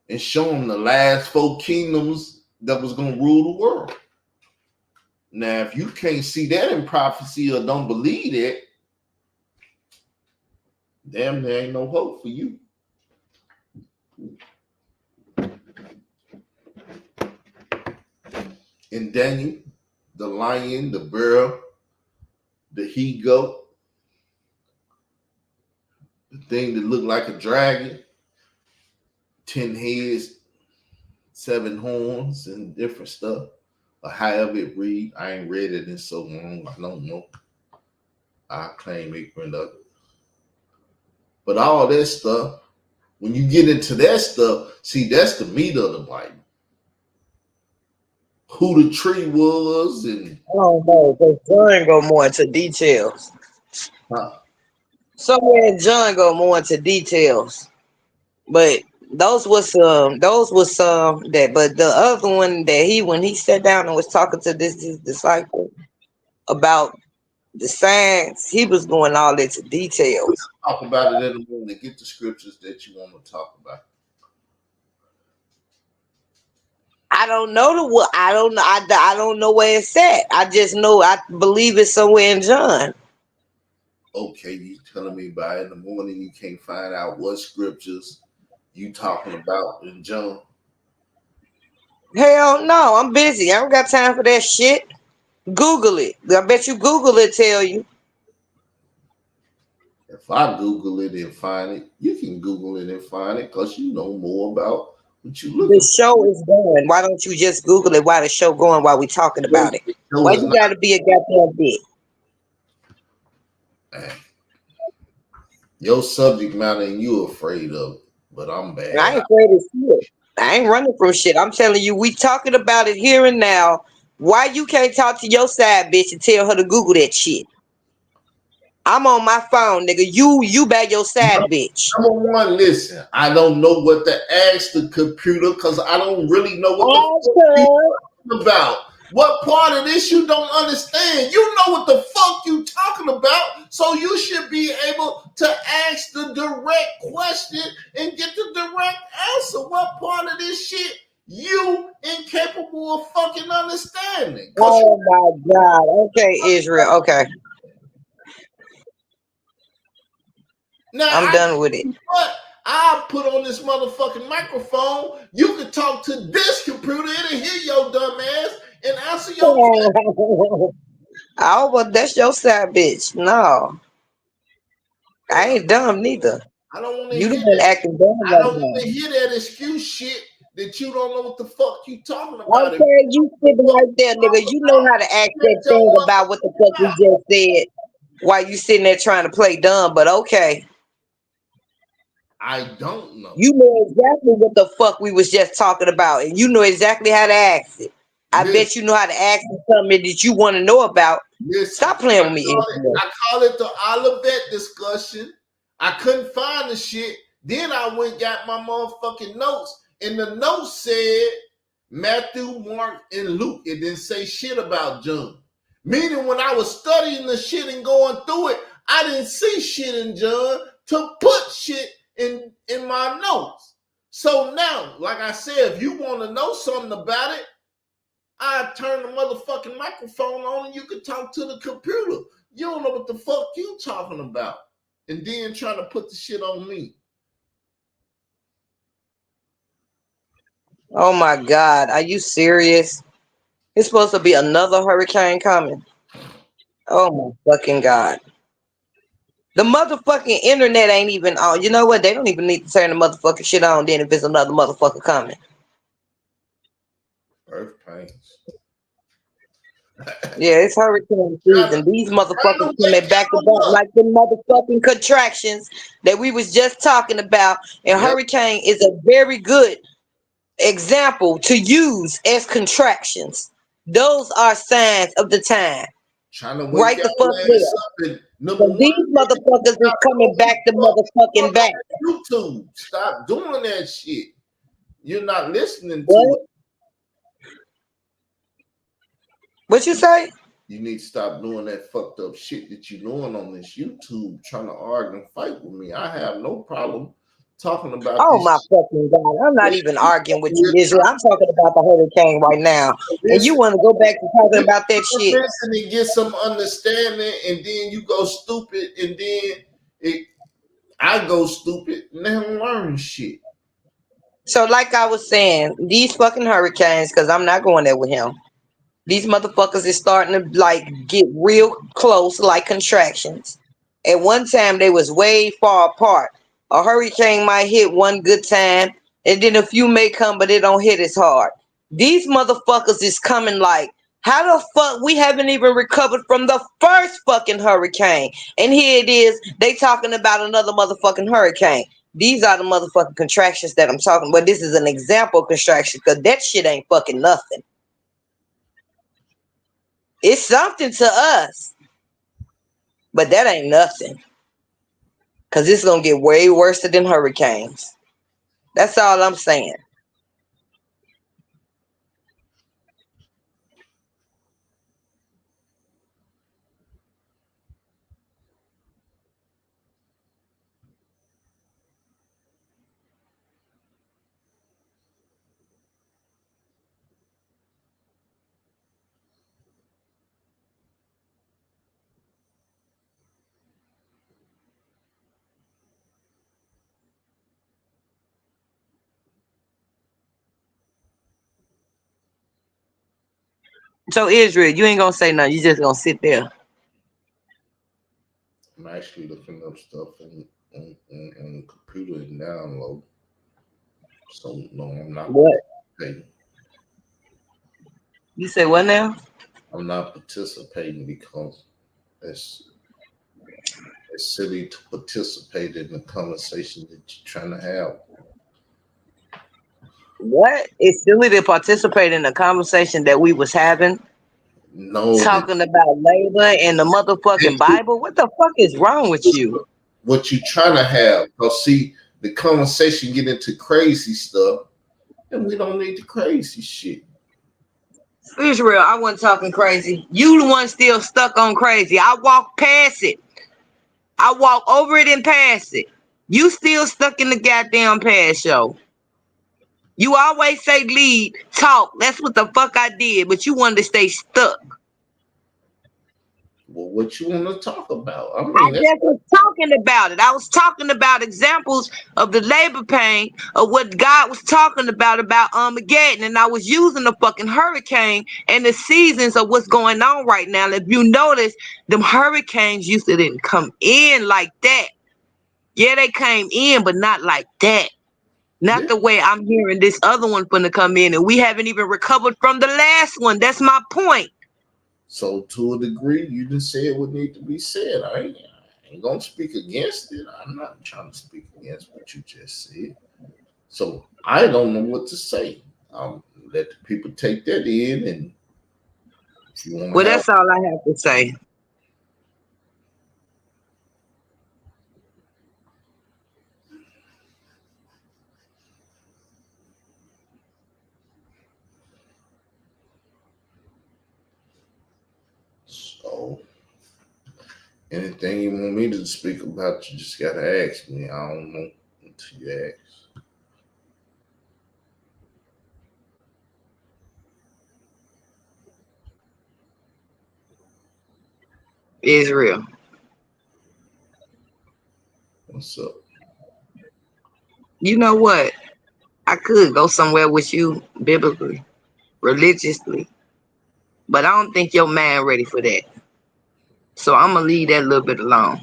and show him the last 4 kingdoms that was going to rule the world. Now, if you can't see that in prophecy or don't believe it, damn, there ain't no hope for you. In Daniel, the lion, the bear, the he-goat, the thing that looked like a dragon, 10 heads, 7 horns, and different stuff, or however it read. I ain't read it in so long, I don't know. I claim ignorant of it. But all that stuff, when you get into that stuff, see, that's the meat of the Bible. Who the tree was, and I don't know, because John go more into details. Somewhere John go more into details. But those was some that, but the other one that when he sat down and was talking to his disciple about the signs, he was going all into details. Talk about it in the morning. Get the scriptures that you want to talk about. I don't know I don't know where it's at. I just know I believe it's somewhere in John. Okay, you telling me by in the morning you can't find out what scriptures you talking about in John? Hell no, I'm busy. I don't got time for that shit. Google it. I bet you Google it tell you. If I Google it and find it, you can Google it and find it because you know more about what you look. The show is going. Why don't you just Google it while the show going while we talking about it? Why you gotta be a goddamn bitch? Your subject matter and you afraid of it, but I'm bad. I ain't afraid of shit. I ain't running from shit. I'm telling you, we talking about it here and now. Why you can't talk to your side bitch and tell her to Google that shit? I'm on my phone, nigga. You back your side bitch. Number one, listen. I don't know what to ask the computer because I don't really know what the fuck you're talking about. What part of this you don't understand? You know what the fuck you talking about, so you should be able to ask the direct question and get the direct answer. What part of this shit you incapable of fucking understanding? Oh my God. Okay, Israel. Okay. Now I'm done with it. What? I'll put on this motherfucking microphone. You can talk to this computer, it'll hear your dumb ass and answer your question. Oh, well, that's your side bitch. No. I ain't dumb neither. I don't want to you hear been acting dumb. I don't want to hear that excuse shit that you don't know what the fuck you talking about. Okay, you sitting right there, nigga. You know how to act that thing about what the fuck we just said while you sitting there trying to play dumb, but okay. I don't know. You know exactly what the fuck we was just talking about, and you know exactly how to ask it. I bet you know how to ask something that you want to know about. Stop playing with me. I call it the Olivet discussion. I couldn't find the shit. Then I went and got my motherfucking notes, and the notes said Matthew, Mark, and Luke. It didn't say shit about John. Meaning when I was studying the shit and going through it, I didn't see shit in John to put shit in my notes. So now, like I said, if you want to know something about it, I turn the motherfucking microphone on and you can talk to the computer. You don't know what the fuck you talking about. And then trying to put the shit on me. Oh my God, are you serious? It's supposed to be another hurricane coming. Oh my fucking God. The motherfucking internet ain't even on. You know what? They don't even need to turn the motherfucking shit on then if it's another motherfucker coming. Earth pains. Yeah, it's hurricane Trying season. These to motherfuckers wake coming back to y'all back up. like the motherfucking contractions that we was just talking about. And Yep. hurricane is a very good example to use as contractions. Those are signs of the time. Trying to wake Right the fuck y'all ass there. up. And number So one, these motherfuckers is coming back to motherfucking back. YouTube. Stop doing that shit. You're not listening to What? it. What you say? You need to stop doing that fucked up shit that you're doing on this YouTube, trying to argue and fight with me. I have no problem talking about Oh this. my fucking God. I'm not even arguing with you, We're Israel. I'm talking about the hurricane right now. And you listen, want to go back to talking about that shit. listen and get some understanding, and then you go stupid, and then I go stupid, and they don't learn shit. So like I was saying, these fucking hurricanes, because I'm not going there with him. These motherfuckers is starting to like get real close, like contractions. At one time, they was way far apart. A hurricane might hit one good time, and then a few may come, but it don't hit as hard. These motherfuckers is coming like, how the fuck we haven't even recovered from the first fucking hurricane, and here it is. They talking about another motherfucking hurricane. These are the motherfucking contractions that I'm talking about. This is an example of contraction because that shit ain't fucking nothing. It's something to us, but that ain't nothing. Cause it's gonna get way worse than hurricanes. That's all I'm saying. So Israel, you ain't gonna say nothing. You just gonna sit there. I'm actually looking up stuff on the computer and download. So no, I'm not What? participating. You say what now? I'm not participating because it's it's silly to participate in the conversation that you're trying to have. What? It's silly to participate in the conversation that we was having, Know that talking about labor and the motherfucking Bible. What the fuck is wrong with you? what you're trying to have. Because see, the conversation get into crazy stuff, and we don't need the crazy shit. Israel, I wasn't talking crazy. You the one still stuck on crazy. I walked past it. I walked over it and past it. You still stuck in the goddamn past show. You always say lead, talk. That's what the fuck I did, but you wanted to stay stuck. Well, what you want to talk about? I I mean, that's just was talking about it. I was talking about examples of the labor pain of what God was talking about Armageddon, and I was using the fucking hurricane and the seasons of what's going on right now. And if you notice, them hurricanes used to didn't come in like that. Yeah, they came in, but not like that. Not yeah. the way I'm hearing this other one finna come in, and we haven't even recovered from the last one. That's my point. So to a degree, you just said what need to be said. I ain't gonna speak against it. I'm not trying to speak against what you just said. So I don't know what to say. Let the people take that in, and if you want to Well, have, that's all I have to say. so anything you want me to speak about, you just gotta ask me. I don't know until you ask. Israel. What's up? You know what? I could go somewhere with you biblically, religiously, but I don't think your man ready for that. So I'm gonna leave that a little bit alone.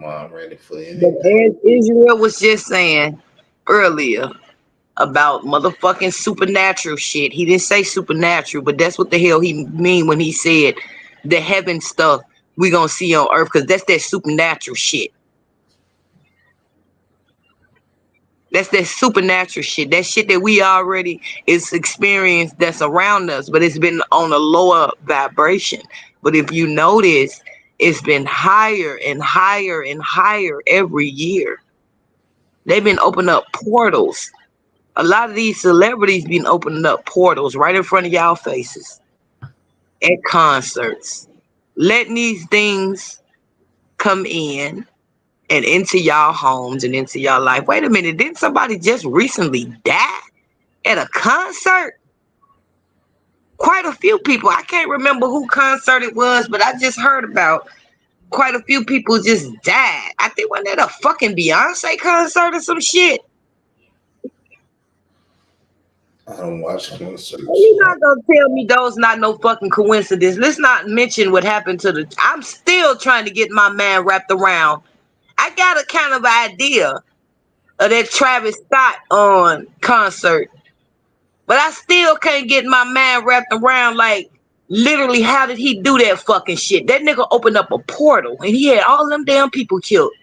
I'm ready for But anything. as Israel was just saying earlier, about motherfucking supernatural shit. He didn't say supernatural, but that's what the hell he mean when he said the heaven stuff we gonna see on earth, because that's that supernatural shit. That's that supernatural shit. That shit that we already is experienced that's around us, but it's been on a lower vibration. But if you notice, it's been higher and higher and higher every year. They've been opening up portals. A lot of these celebrities been opening up portals right in front of y'all faces at concerts, letting these things come in and into y'all homes and into y'all life. Wait a minute, didn't somebody just recently die at a concert? Quite a few people. I can't remember who concert it was, but I just heard about quite a few people just died. I think wasn't that a fucking Beyonce concert or some shit? I don't watch concerts. You're not gonna tell me those not no fucking coincidence. Let's not mention what happened to the. I'm still trying to get my man wrapped around. I got a kind of idea of that Travis Scott on concert, but I still can't get my man wrapped around. Like, literally, how did he do that fucking shit? That nigga opened up a portal and he had all them damn people killed.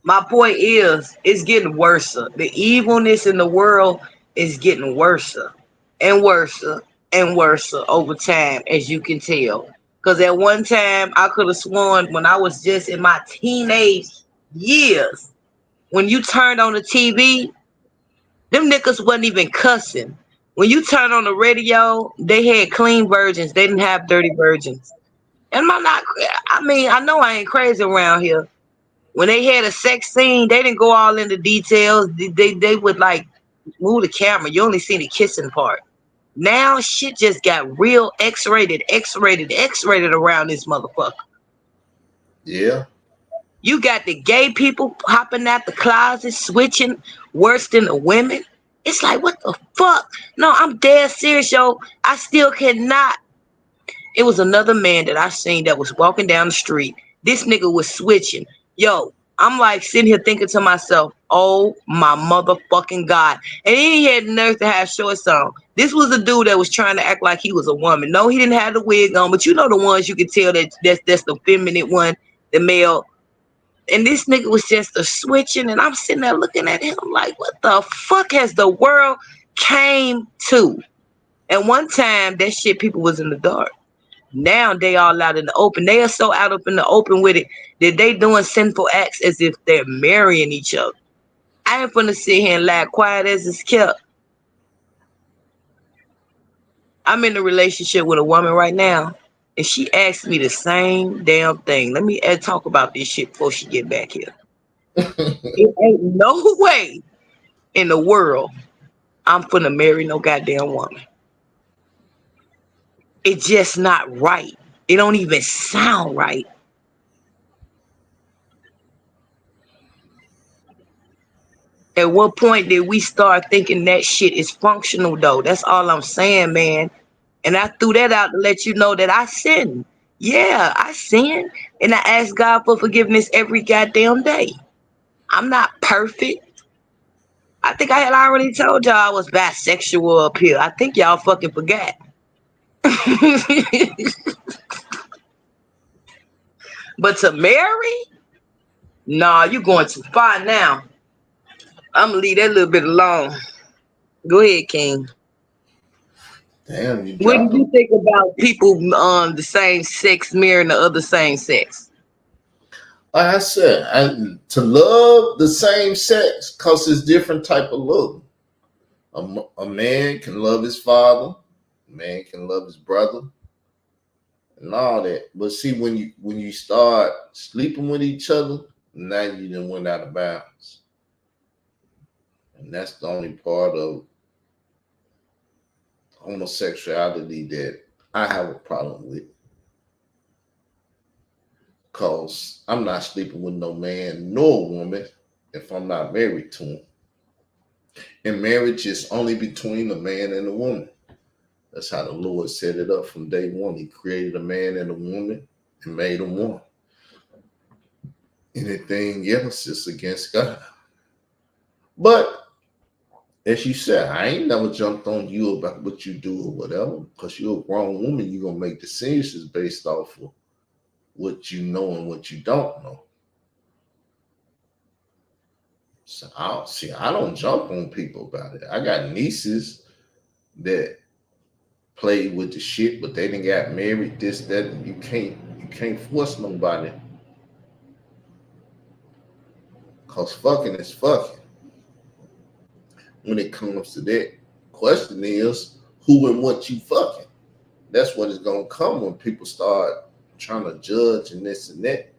My point is, it's getting worse. The evilness in the world is getting worse and worse and worse over time, as you can tell. Because at one time, I could have sworn when I was just in my teenage years, when you turned on the TV, them niggas wasn't even cussing. When you turned on the radio, they had clean virgins. They didn't have dirty virgins. And I'm not, I mean, I know I ain't crazy around here. When they had a sex scene, they didn't go all into details. They would like move the camera. You only see the kissing part. Now shit just got real X-rated around this motherfucker. Yeah. You got the gay people hopping out the closet, switching worse than the women. It's like, what the fuck? No, I'm dead serious, yo. I still cannot. It was another man that I seen that was walking down the street. This nigga was switching. Yo, I'm like sitting here thinking to myself, oh my motherfucking God. And then he had the nerve to have shorts on. This was a dude that was trying to act like he was a woman. No, he didn't have the wig on, but you know the ones you can tell that's the feminine one, the male. And this nigga was just a switching, and I'm sitting there looking at him like, what the fuck has the world came to? And one time, that shit, people was in the dark. Now they all out in the open. They are so out up in the open with it that they doing sinful acts as if they're marrying each other. I ain't finna sit here and lie quiet as it's kept. I'm in a relationship with a woman right now, and she asked me the same damn thing. Let me talk about this shit before she get back here. It ain't no way in the world I'm finna marry no goddamn woman. It's just not right. It don't even sound right. At what point did we start thinking that shit is functional though? That's all I'm saying, man. And I threw that out to let you know that I sin. Yeah, I sin. And I ask God for forgiveness every goddamn day. I'm not perfect. I think I had already told y'all I was bisexual up here. I think y'all fucking forgot. But to marry? Nah, you going too far now. I'm gonna leave that little bit alone. Go ahead, King. Damn, you What do dropped you them. think about people the same sex marrying the other same sex? Like I said, to love the same sex because it's different type of love. A man can love his father, a man can love his brother, and all that. But see, when you start sleeping with each other, now you done went out of bounds. And that's the only part of homosexuality that I have a problem with. Cause I'm not sleeping with no man nor woman if I'm not married to him. And marriage is only between a man and a woman. That's how the Lord set it up from day one. He created a man and a woman and made them one. Anything else is against God. But as you said, I ain't never jumped on you about what you do or whatever, because you're a grown woman. You're gonna make decisions based off of what you know and what you don't know. So I don't jump on people about it. I got nieces that play with the shit, but they didn't got married, this, that, and you can't force nobody. Cause fucking is fucking. When it comes to that, question is who and what you fucking. That's what it's gonna come when people start trying to judge and this and that.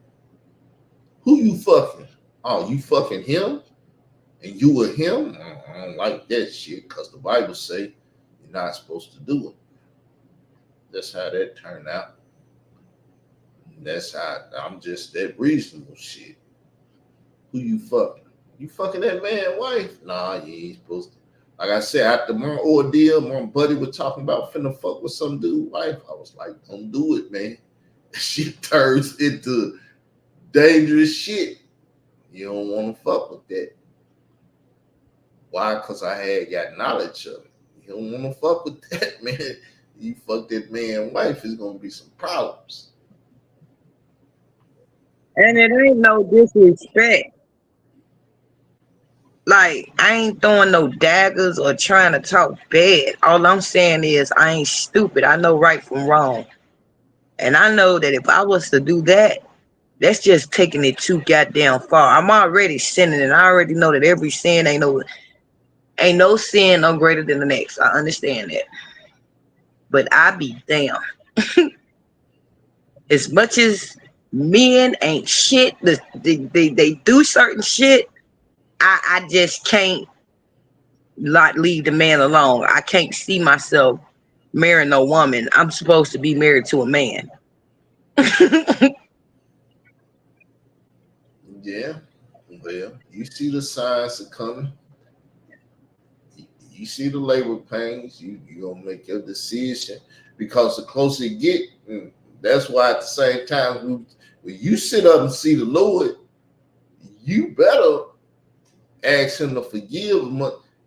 Who you fucking? Oh, you fucking him? And you with him? I don't like that shit, because the Bible say you're not supposed to do it. That's how that turned out. That's how I'm just that reasonable shit. Who you fucking? You fucking that man's wife? Nah, you ain't supposed to. Like I said, after my ordeal, my buddy was talking about finna fuck with some dude's wife. I was like, don't do it, man. Shit turns into dangerous shit. You don't want to fuck with that. Why? Because I had got knowledge of it. You don't want to fuck with that, man. You fuck that man's wife, it's gonna be some problems. And it ain't no disrespect. Like, I ain't throwing no daggers or trying to talk bad. All I'm saying is I ain't stupid. I know right from wrong. And I know that if I was to do that, that's just taking it too goddamn far. I'm already sinning, and I already know that every sin ain't no sin no greater than the next. I understand that. But I be damn. As much as men ain't shit, they do certain shit, I just can't like leave the man alone. I can't see myself marrying no woman. I'm supposed to be married to a man. Yeah. Well, you see the signs are coming. You see the labor pains. You gonna make your decision, because the closer you get, that's why at the same time when you sit up and see the Lord, you better ask him to forgive him.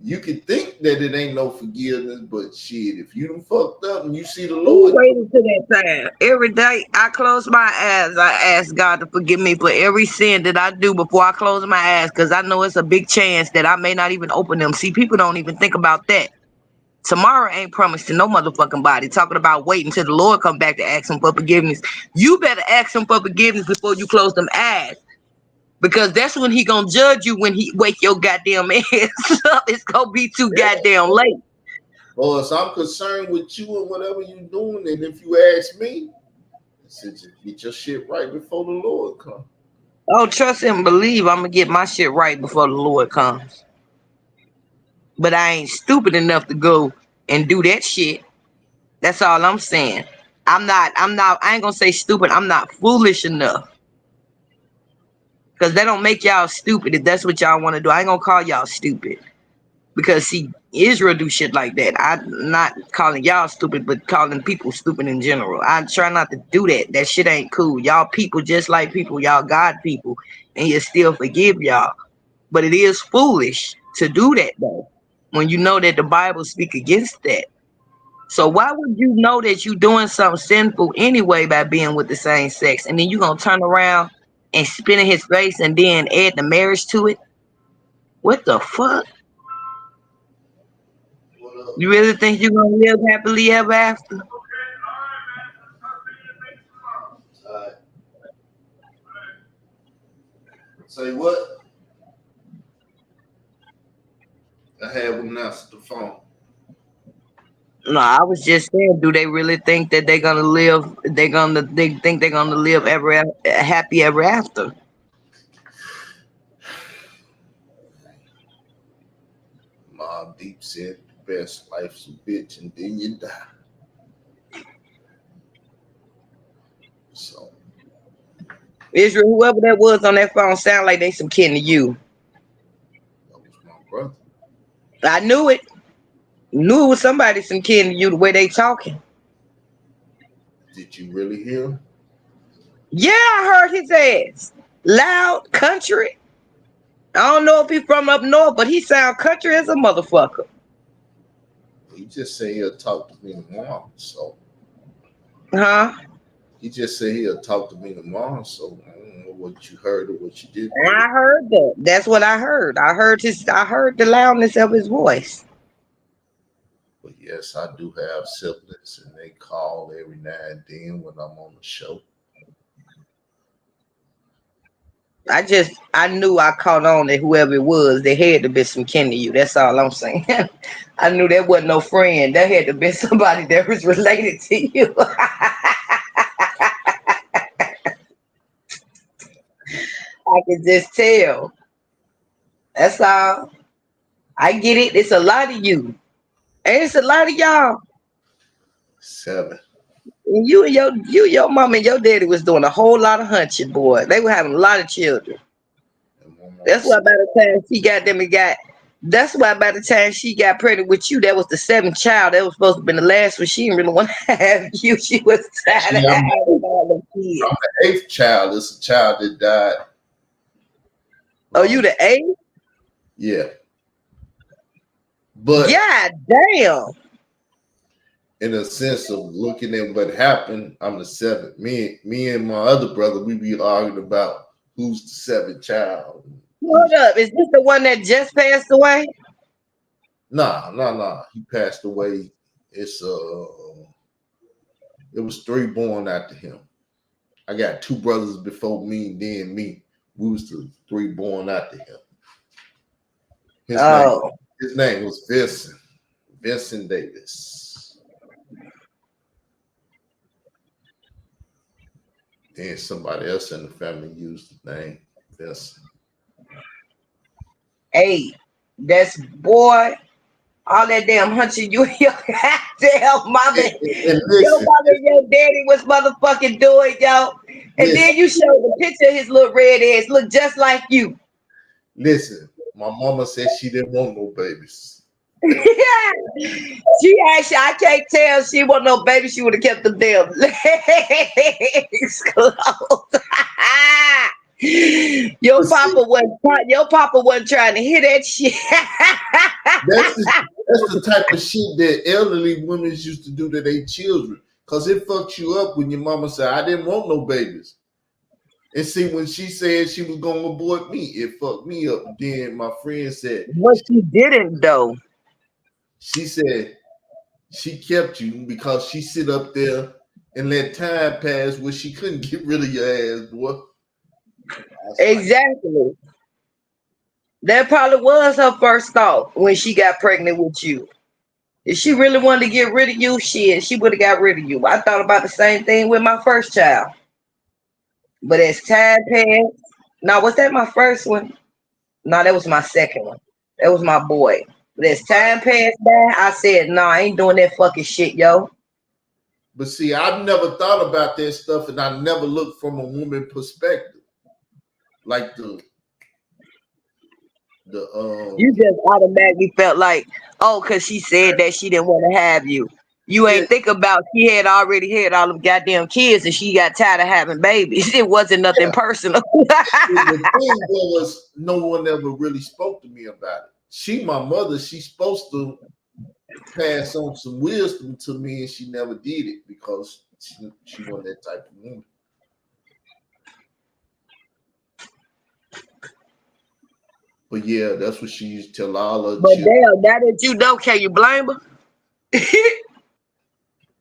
You can think that it ain't no forgiveness, but shit, if you done fucked up and you see the Lord, Waiting to that time. Every day I close my eyes, I ask God to forgive me for every sin that I do before I close my eyes, because I know it's a big chance that I may not even open them. See, people don't even think about that. Tomorrow ain't promised to no motherfucking body. Talking about waiting till the Lord come back to ask him for forgiveness. You better ask him for forgiveness before you close them eyes. Because that's when he gonna judge you, when he wake your goddamn ass up. It's gonna be too goddamn late. boy, so I'm concerned with you and whatever you doing. And if you ask me, I said, just get your shit right before the Lord comes. Oh, trust and believe I'm gonna get my shit right before the Lord comes. But I ain't stupid enough to go and do that shit. That's all I'm saying. I ain't gonna say stupid. I'm not foolish enough. Because that don't make y'all stupid if that's what y'all want to do. I ain't gonna call y'all stupid. Because see, Israel do shit like that. I'm not calling y'all stupid, but calling people stupid in general. I try not to do that. That shit ain't cool. Y'all people just like people. Y'all God people. And you still forgive y'all. But it is foolish to do that though. When you know that the Bible speak against that. So why would you know that you doing something sinful anyway by being with the same sex? And then you gonna turn around and spit in his face and then add the marriage to it? What the fuck? You really think you're gonna live happily ever after? Say what? I have him answer the phone. No, I was just saying, do they really think that they're gonna live? They think they're gonna live happy ever after? Mob Deep said the best life's a bitch and then you die. So Israel, whoever that was on that phone, sound like they some kin to you. that was my brother. I knew it. Knew it was somebody some kin to you the way they talking. Did you really hear him? Yeah, I heard his ass. Loud country. I don't know if he's from up north, but he sound country as a motherfucker. He just said he'll talk to me tomorrow. So Huh? he just said he'll talk to me tomorrow. So I don't know what you heard or what you didn't I hear. heard that. That's what I heard. I heard the loudness of his voice. But yes, I do have siblings, and they call every now and then when I'm on the show. I knew I caught on that whoever it was, they had to be some kin to you. That's all I'm saying. I knew that wasn't no friend. That had to be somebody that was related to you. I could just tell. That's all. I get it. It's a lot of you. And it's a lot of y'all. 7. And your mom and your daddy was doing a whole lot of hunching, boy. They were having a lot of children. And my mama That's why said, by the time she got them and got that's why by the time she got pregnant with you, that was the 7th child. That was supposed to have been the last one. She didn't really want to have you. She was tired of "See, having all the kids. I'm the 8th child. It's a child that died. Oh, you the 8th? Yeah. But God damn. in a sense of looking at what happened, I'm the 7th. Me and my other brother, we be arguing about who's the 7th child. Hold up. Is this the one that just passed away? Nah. He passed away. It was 3 born after him. I got 2 brothers before me, then me. We was the 3 born after him. His name was Vincent Davis. Then somebody else in the family used the name Vincent. Hey, that's boy. All that damn hunching you your goddamn mama. And Your listen, mama and your daddy was motherfucking doing, yo. And listen, then you showed the picture of his little red ass. Look just like you. listen. My mama said she didn't want no babies. She actually, I can't tell she wasn't no baby. She would have kept them damn legs closed. Your papa wasn't trying to hear that shit. That's the type of shit that elderly women used to do to their children. Cause it fucks you up when your mama said, I didn't want no babies. And see, when she said she was gonna abort me, it fucked me up. Then my friend said, What she didn't though. she said she kept you because she sit up there and let time pass where she couldn't get rid of your ass, boy. Exactly. That probably was her first thought when she got pregnant with you. If she really wanted to get rid of you, she would have got rid of you. I thought about the same thing with my first child. But as time passed, now was that my first one? No, that was my second one. That was my boy. But as time passed by, I said, no, I ain't doing that fucking shit, yo. But see, I've never thought about that stuff, and I never looked from a woman perspective. Like you just automatically felt like, oh, because she said that she didn't want to have you. You ain't think about she had already had all them goddamn kids and she got tired of having babies. It wasn't nothing personal. The thing was, no one ever really spoke to me about it. She, my mother, she's supposed to pass on some wisdom to me, and she never did it because she wasn't that type of woman. But yeah, that's what she used to tell all her But children. damn, now that you know, can you blame her?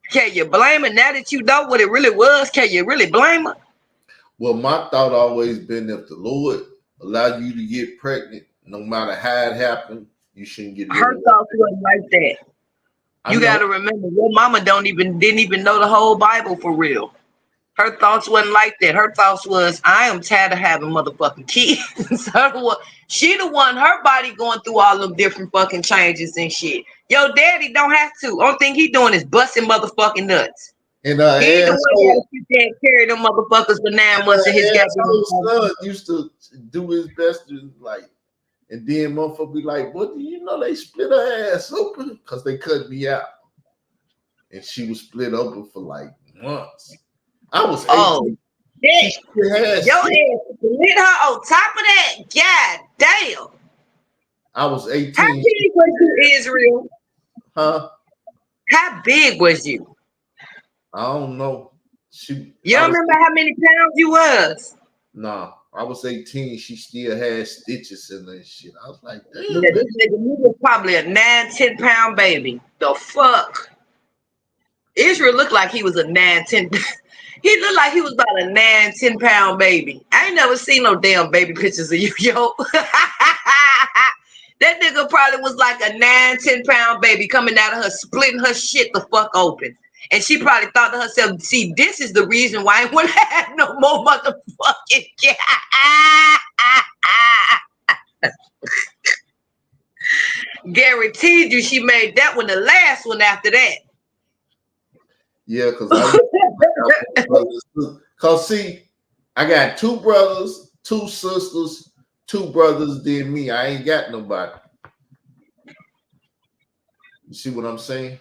Can you blame her now that you know what it really was? Can you really blame her? Well, my thought always been if the Lord allowed you to get pregnant, no matter how it happened, you shouldn't get rid Her of it. thoughts wasn't like that. You got to remember, your mama didn't even know the whole Bible for real. Her thoughts wasn't like that. Her thoughts was, I am tired of having motherfucking kids. She the one, her body going through all them different fucking changes and shit. Yo, daddy don't have to. Only thing he doing is busting motherfucking nuts. And he ain't the one that gotta sit there and carry them motherfuckers for 9 months of his goddamn son used to do his best to like And then motherfucker be like, "What do you know? They split her ass open because they cut me out." And she was split open for like months. I was 18. Oh, shit. Your Shit. ass split her on top of that. God damn. I was 18. How big was you, Israel? Huh? How big was you? I don't know. You don't remember how many pounds you was? Nah, I was 18. She still had stitches in her and shit. I was like, damn. Yeah, this nigga, he was probably a 9-10 pound baby. The fuck? Israel looked like he was a 9-10. He looked like he was about a 9-10 pound baby. I ain't never seen no damn baby pictures of you, yo. That nigga probably was like a 9-10 pound baby coming out of her, splitting her shit the fuck open. And she probably thought to herself, see, this is the reason why I want to have no more motherfucking kids. Guaranteed you she made that one the last one after that. Yeah, because see, I got 2 brothers, 2 sisters, 2 brothers, then me. I ain't got nobody. You see what I'm saying?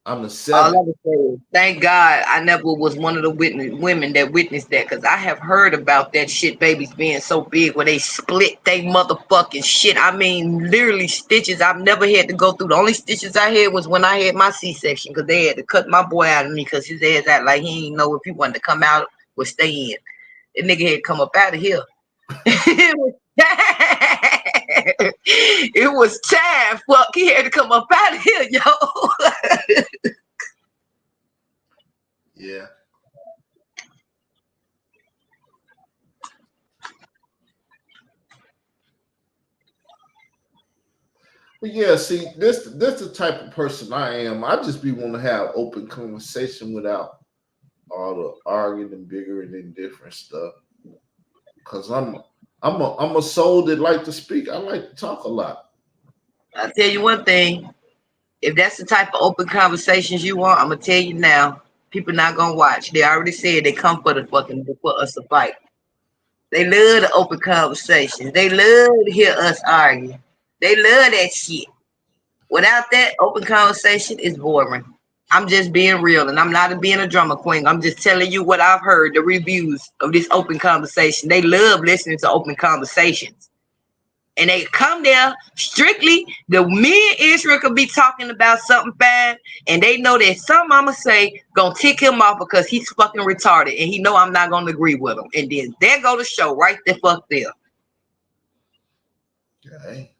I'm the 7th. All I say, thank God I never was one of the women that witnessed that, because I have heard about that shit, babies being so big where they split they motherfucking shit. I mean, literally stitches. I've never had to go through. The only stitches I had was when I had my C-section, because they had to cut my boy out of me because his ass out like he didn't know if he wanted to come out or stay in. That nigga had to come up out of here. It was time. Fuck, he had to come up out of here, yo. Yeah. But yeah, see, this the type of person I am. I just be want to have open conversation without all the arguing and bickering and different stuff. Cause I'm a soul that like to speak. I like to talk a lot. I'll tell you one thing. If that's the type of open conversations you want, I'm gonna tell you now. People not gonna watch. They already said they come for us to fight. They love the open conversations. They love to hear us argue. They love that shit. Without that, open conversation is boring. I'm just being real, and I'm not being a drama queen. I'm just telling you what I've heard, the reviews of this open conversation. They love listening to open conversations. And they come there strictly, me and Israel could be talking about something bad, and they know that something I'ma say gonna tick him off because he's fucking retarded, and he know I'm not gonna agree with him. And then there go the show right the fuck there. Okay.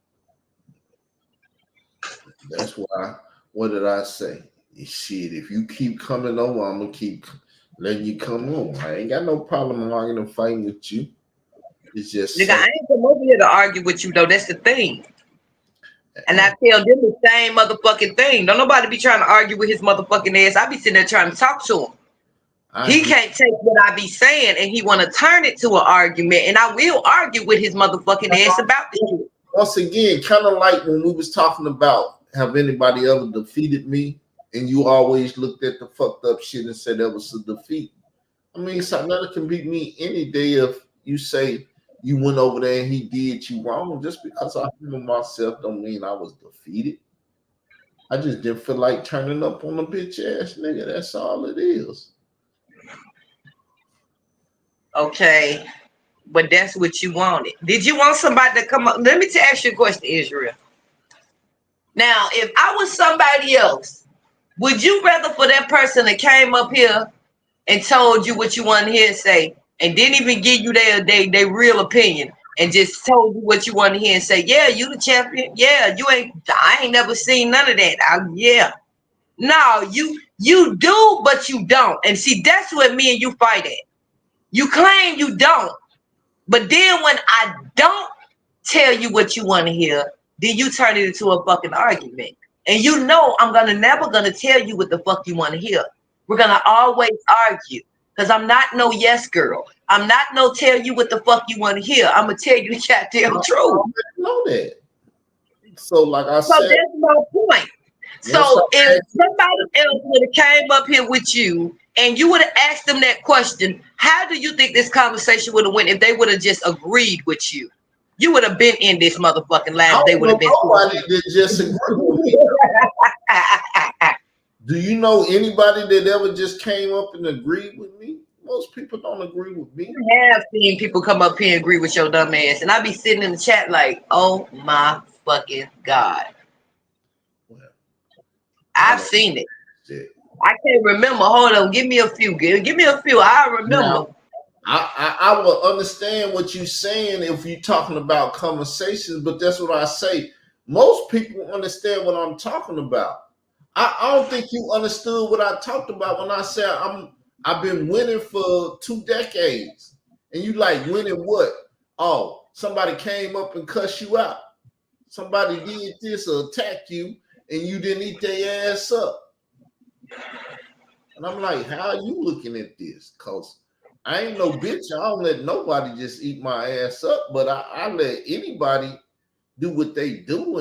That's why. What did I say? Shit, if you keep coming over, I'm gonna keep letting you come over. I ain't got no problem arguing and fighting with you. It's just nigga, I ain't come over here to argue with you though. That's the thing. And I tell them the same motherfucking thing. Don't nobody be trying to argue with his motherfucking ass. I be sitting there trying to talk to him. He can't take what I be saying and he want to turn it to an argument. And I will argue with his motherfucking ass about this. Once again, kind of like when we was talking about have anybody ever defeated me, and you always looked at the fucked up shit and said that was a defeat. I mean, somebody can beat me any day if you say you went over there and he did you wrong. Just because I feel myself don't mean I was defeated. I just didn't feel like turning up on a bitch ass nigga. That's all it is. Okay, but that's what you wanted. Did you want somebody to come up? Let me ask you a question, Israel. Now, if I was somebody else, would you rather for that person that came up here and told you what you wanted to hear and say, and didn't even give you their real opinion, and just told you what you want to hear and say, yeah, you the champion. Yeah, I ain't never seen none of that. Yeah. No, you do, but you don't. And see, that's what me and you fight at. You claim you don't. But then when I don't tell you what you want to hear, then you turn it into a fucking argument. And you know I'm never gonna tell you what the fuck you want to hear. We're gonna always argue. Because I'm not no yes girl. I'm not no tell you what the fuck you want to hear. I'm going to tell you the goddamn truth. I know that. So like I said. So that's my point. So if somebody else would have came up here with you and you would have asked them that question, how do you think this conversation would have went if they would have just agreed with you? You would have been in this motherfucking live. They would have been. Nobody that just agree with me. Do you know anybody that ever just came up and agreed with me? Most people don't agree with me. I have seen people come up here and agree with your dumb ass, and I be sitting in the chat like, oh my fucking God. Well, I've seen it. Shit. I can't remember. Hold on, give me a few. Give me a few. I remember. Now, I will understand what you're saying if you're talking about conversations, but that's what I say. Most people understand what I'm talking about. I don't think you understood what I talked about when I said I've been winning for 2 decades. And you like winning what? Oh, somebody came up and cussed you out. Somebody did this or attacked you and you didn't eat their ass up. And I'm like, how are you looking at this? Because I ain't no bitch. I don't let nobody just eat my ass up, but I let anybody do what they do.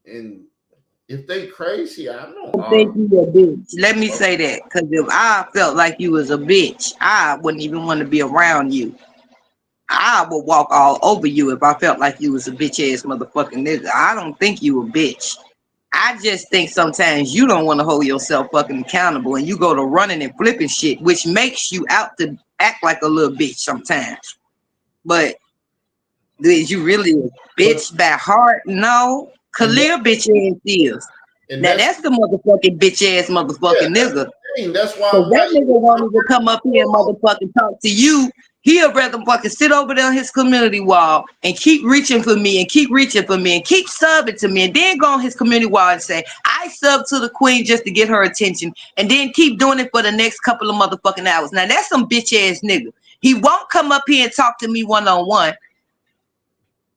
And if they crazy, I don't think you a bitch. Let me say that, because if I felt like you was a bitch, I wouldn't even want to be around you. I would walk all over you if I felt like you was a bitch ass motherfucking nigga. I don't think you a bitch. I just think sometimes you don't want to hold yourself fucking accountable and you go to running and flipping shit, which makes you out to act like a little bitch sometimes. But is you really a bitch by heart? No. Khalil bitch ass is. Now that's the motherfucking bitch ass motherfucking nigga. That's why that nigga wanted to come up here and motherfucking talk to you. He'll rather fucking sit over there on his community wall and keep reaching for me and keep reaching for me and keep subbing to me and then go on his community wall and say, I sub to the queen just to get her attention and then keep doing it for the next couple of motherfucking hours. Now that's some bitch ass nigga. He won't come up here and talk to me one-on-one.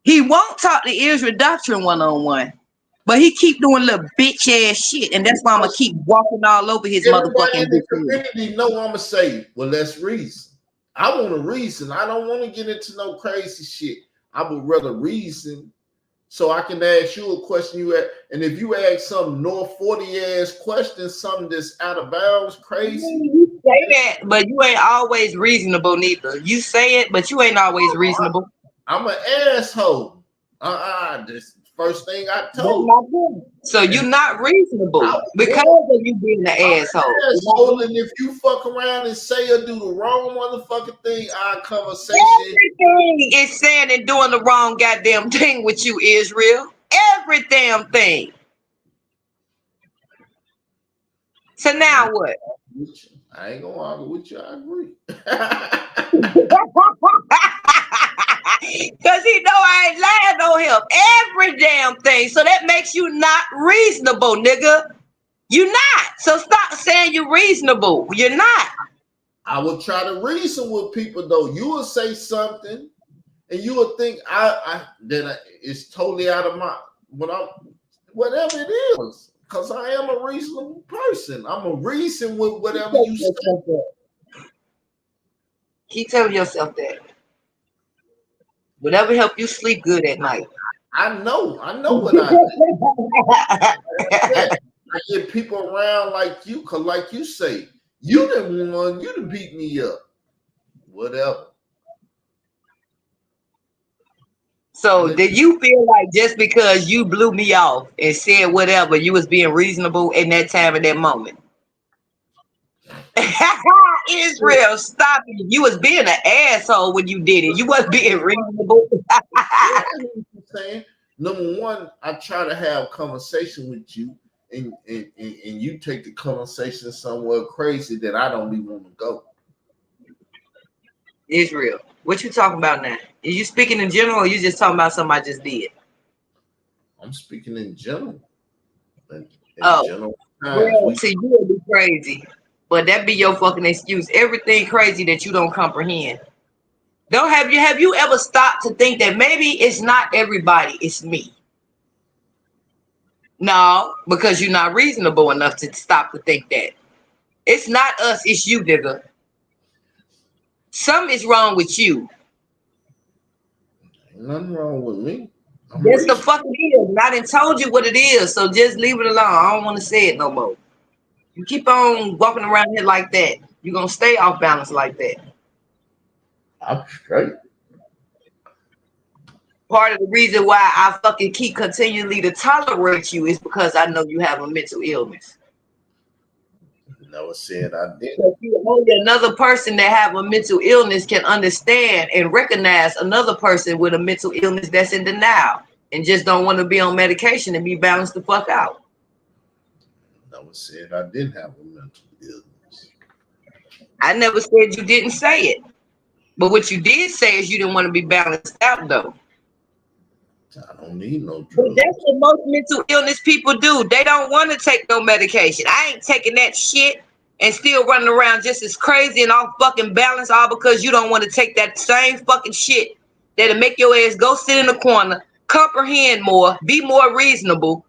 He won't talk to Israel Doctrine one-on-one. But he keep doing little bitch ass shit, and that's why I'm gonna keep walking all over his motherfucking in the community. Know I'm gonna say, well, let's reason. I want to reason. I don't want to get into no crazy shit. I would rather reason so I can ask you a question and if you ask some North 40 ass question, something that's out of bounds, crazy. You say that, but you ain't always reasonable neither. You say it, but you ain't always reasonable. I'm an asshole. This first thing I told you. So you're not reasonable because of you being an asshole. And if you fuck around and say or do the wrong motherfucking thing, our conversation. Everything is saying and doing the wrong goddamn thing with you, Israel. Every damn thing. So now what? I ain't gonna argue with you. I agree. Because he know I ain't lying on him. Every damn thing. So that makes you not reasonable, nigga. You're not. So stop saying you're reasonable. You're not. I will try to reason with people, though. You will say something, and you will think it's totally out of my whatever it is. Because I am a reasonable person. I'm a reason with whatever you say. Keep telling yourself that. Whatever help you sleep good at night. I know what I do. I get people around like you, because like you say, you done won, you done beat me up. Whatever. So did you feel like just because you blew me off and said whatever, you was being reasonable in that time, in that moment? Israel, stop it. You was being an asshole when you did it. You wasn't being reasonable. Number one, I try to have conversation with you, and you take the conversation somewhere crazy that I don't even want to go. Israel, what you talking about now? Are you speaking in general, or you just talking about something I just did? I'm speaking in general. Well, see, you would be crazy, but that be your fucking excuse. Everything crazy that you don't comprehend. Have you ever stopped to think that maybe it's not everybody, it's me? No, because you're not reasonable enough to stop to think that. It's not us, it's you, nigga. Something is wrong with you. Ain't nothing wrong with me. That's the fuck it is. And I done told you what it is, so just leave it alone. I don't want to say it no more. You keep on walking around here like that, you're gonna stay off balance like that. I'm straight. Part of the reason why I fucking keep continually to tolerate you is because I know you have a mental illness. Never said I didn't. So only another person that have a mental illness can understand and recognize another person with a mental illness that's in denial and just don't want to be on medication and be balanced the fuck out. Never said I didn't have a mental illness. I never said you didn't say it. But what you did say is you didn't want to be balanced out though. I don't need no drugs. But that's what most mental illness people do. They don't want to take no medication. I ain't taking that shit and still running around just as crazy and off fucking balance, all because you don't want to take that same fucking shit that'll make your ass go sit in the corner, comprehend more, be more reasonable.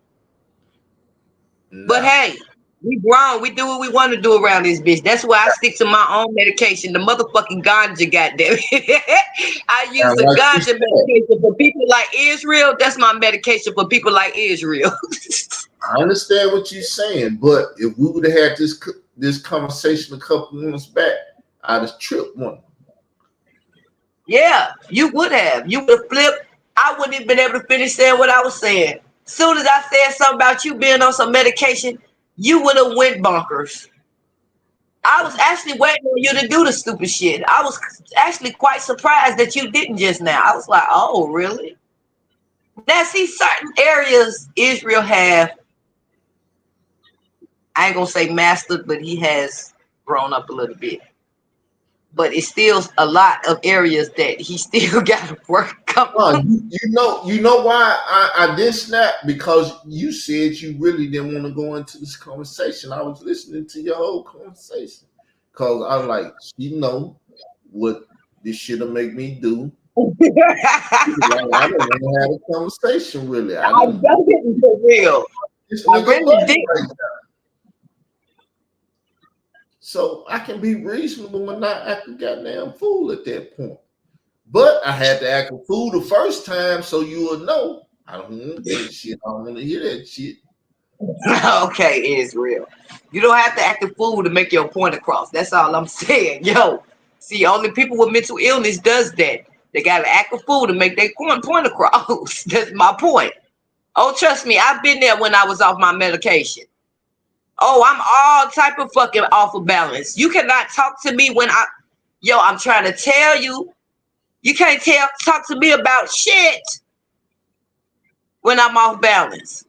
But hey, we grown. We do what we want to do around this bitch. That's why I stick to my own medication, the motherfucking ganja, goddamn it. I use the ganja medication for people like Israel. That's my medication for people like Israel. I understand what you're saying, but if we would have had this conversation a couple months back, I'd have tripped one. Yeah, you would have. You would have flipped. I wouldn't have been able to finish saying what I was saying. Soon as I said something about you being on some medication, you would have went bonkers. I was actually waiting on you to do the stupid shit. I was actually quite surprised that you didn't just now. I was like, oh, really? Now, see, certain areas Israel have, I ain't going to say mastered, but he has grown up a little bit. But it's still a lot of areas that he still got to work on. You know why I did snap? Because you said you really didn't want to go into this conversation. I was listening to your whole conversation because I was like, you know what this shit'll make me do. Like, I don't want to have a conversation really. I didn't for real. I really did. So I can be reasonable and not act a goddamn fool at that point. But I had to act a fool the first time, so you will know. I don't want that shit. I don't want to hear that shit. Okay, Israel. You don't have to act a fool to make your point across. That's all I'm saying. Yo, see, only people with mental illness does that. They got to act a fool to make their point across. That's my point. Oh, trust me, I've been there when I was off my medication. Oh, I'm all type of fucking off of balance. You cannot talk to me when I'm trying to tell you. You can't talk to me about shit when I'm off balance.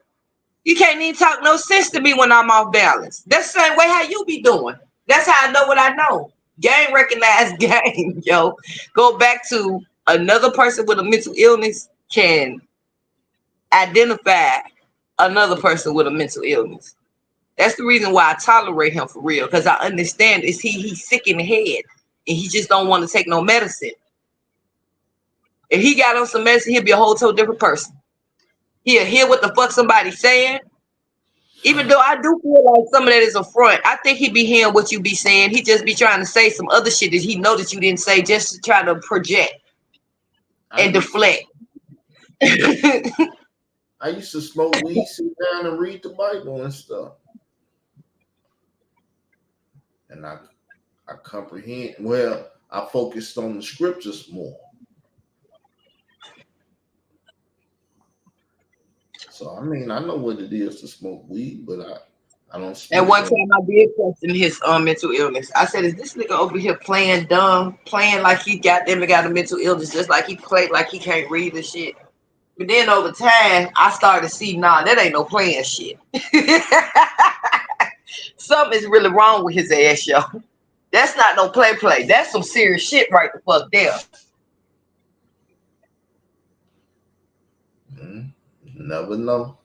You can't even talk no sense to me when I'm off balance. That's the same way how you be doing. That's how I know what I know. Game recognize game, yo. Go back to another person with a mental illness can identify another person with a mental illness. That's the reason why I tolerate him for real, because I understand he's sick in the head and he just don't want to take no medicine. If he got on some medicine, he'll be a whole totally different person. He'll hear what the fuck somebody's saying. Even though I do feel like some of that is a front, I think he be hearing what you be saying. He just be trying to say some other shit that he know that you didn't say just to try to project and deflect. I used to smoke weed, sit down and read the Bible and stuff. And I comprehend, I focused on the scriptures more. So, I mean, I know what it is to smoke weed, but I don't smoke. At one time, I did question his mental illness. I said, is this nigga over here playing dumb, playing like he got a mental illness, just like he played like he can't read the shit? But then over time, I started to see, nah, that ain't no playing shit. Something is really wrong with his ass, yo. That's not no play. That's some serious shit right the fuck there. Never know.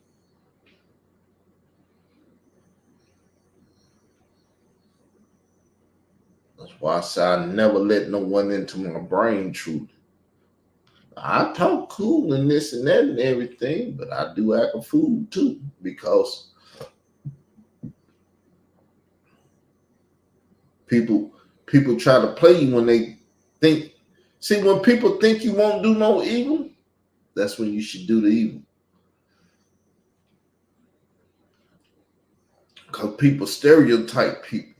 That's why I say I never let no one into my brain truly. I talk cool and this and that and everything, but I do act a fool too, because people try to play you when they think. See, when people think you won't do no evil, That's when you should do the evil. Because people stereotype people.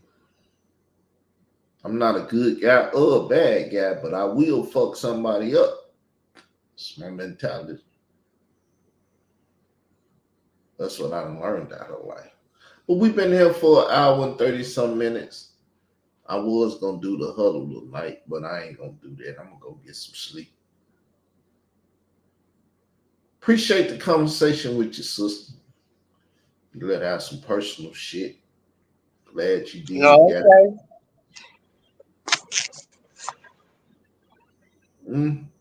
I'm not a good guy or a bad guy, but I will fuck somebody up. It's my mentality. That's what I learned out of life. But we've been here for an hour and 30 some minutes. I was going to do the huddle tonight, but I ain't going to do that. I'm going to go get some sleep. Appreciate the conversation with your sister. You let out some personal shit. Glad you did. Okay.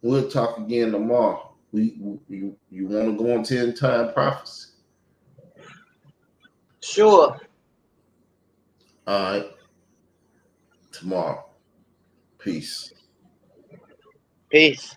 We'll talk again tomorrow. You want to go into end time prophecy? Sure. All right. Tomorrow. Peace. Peace.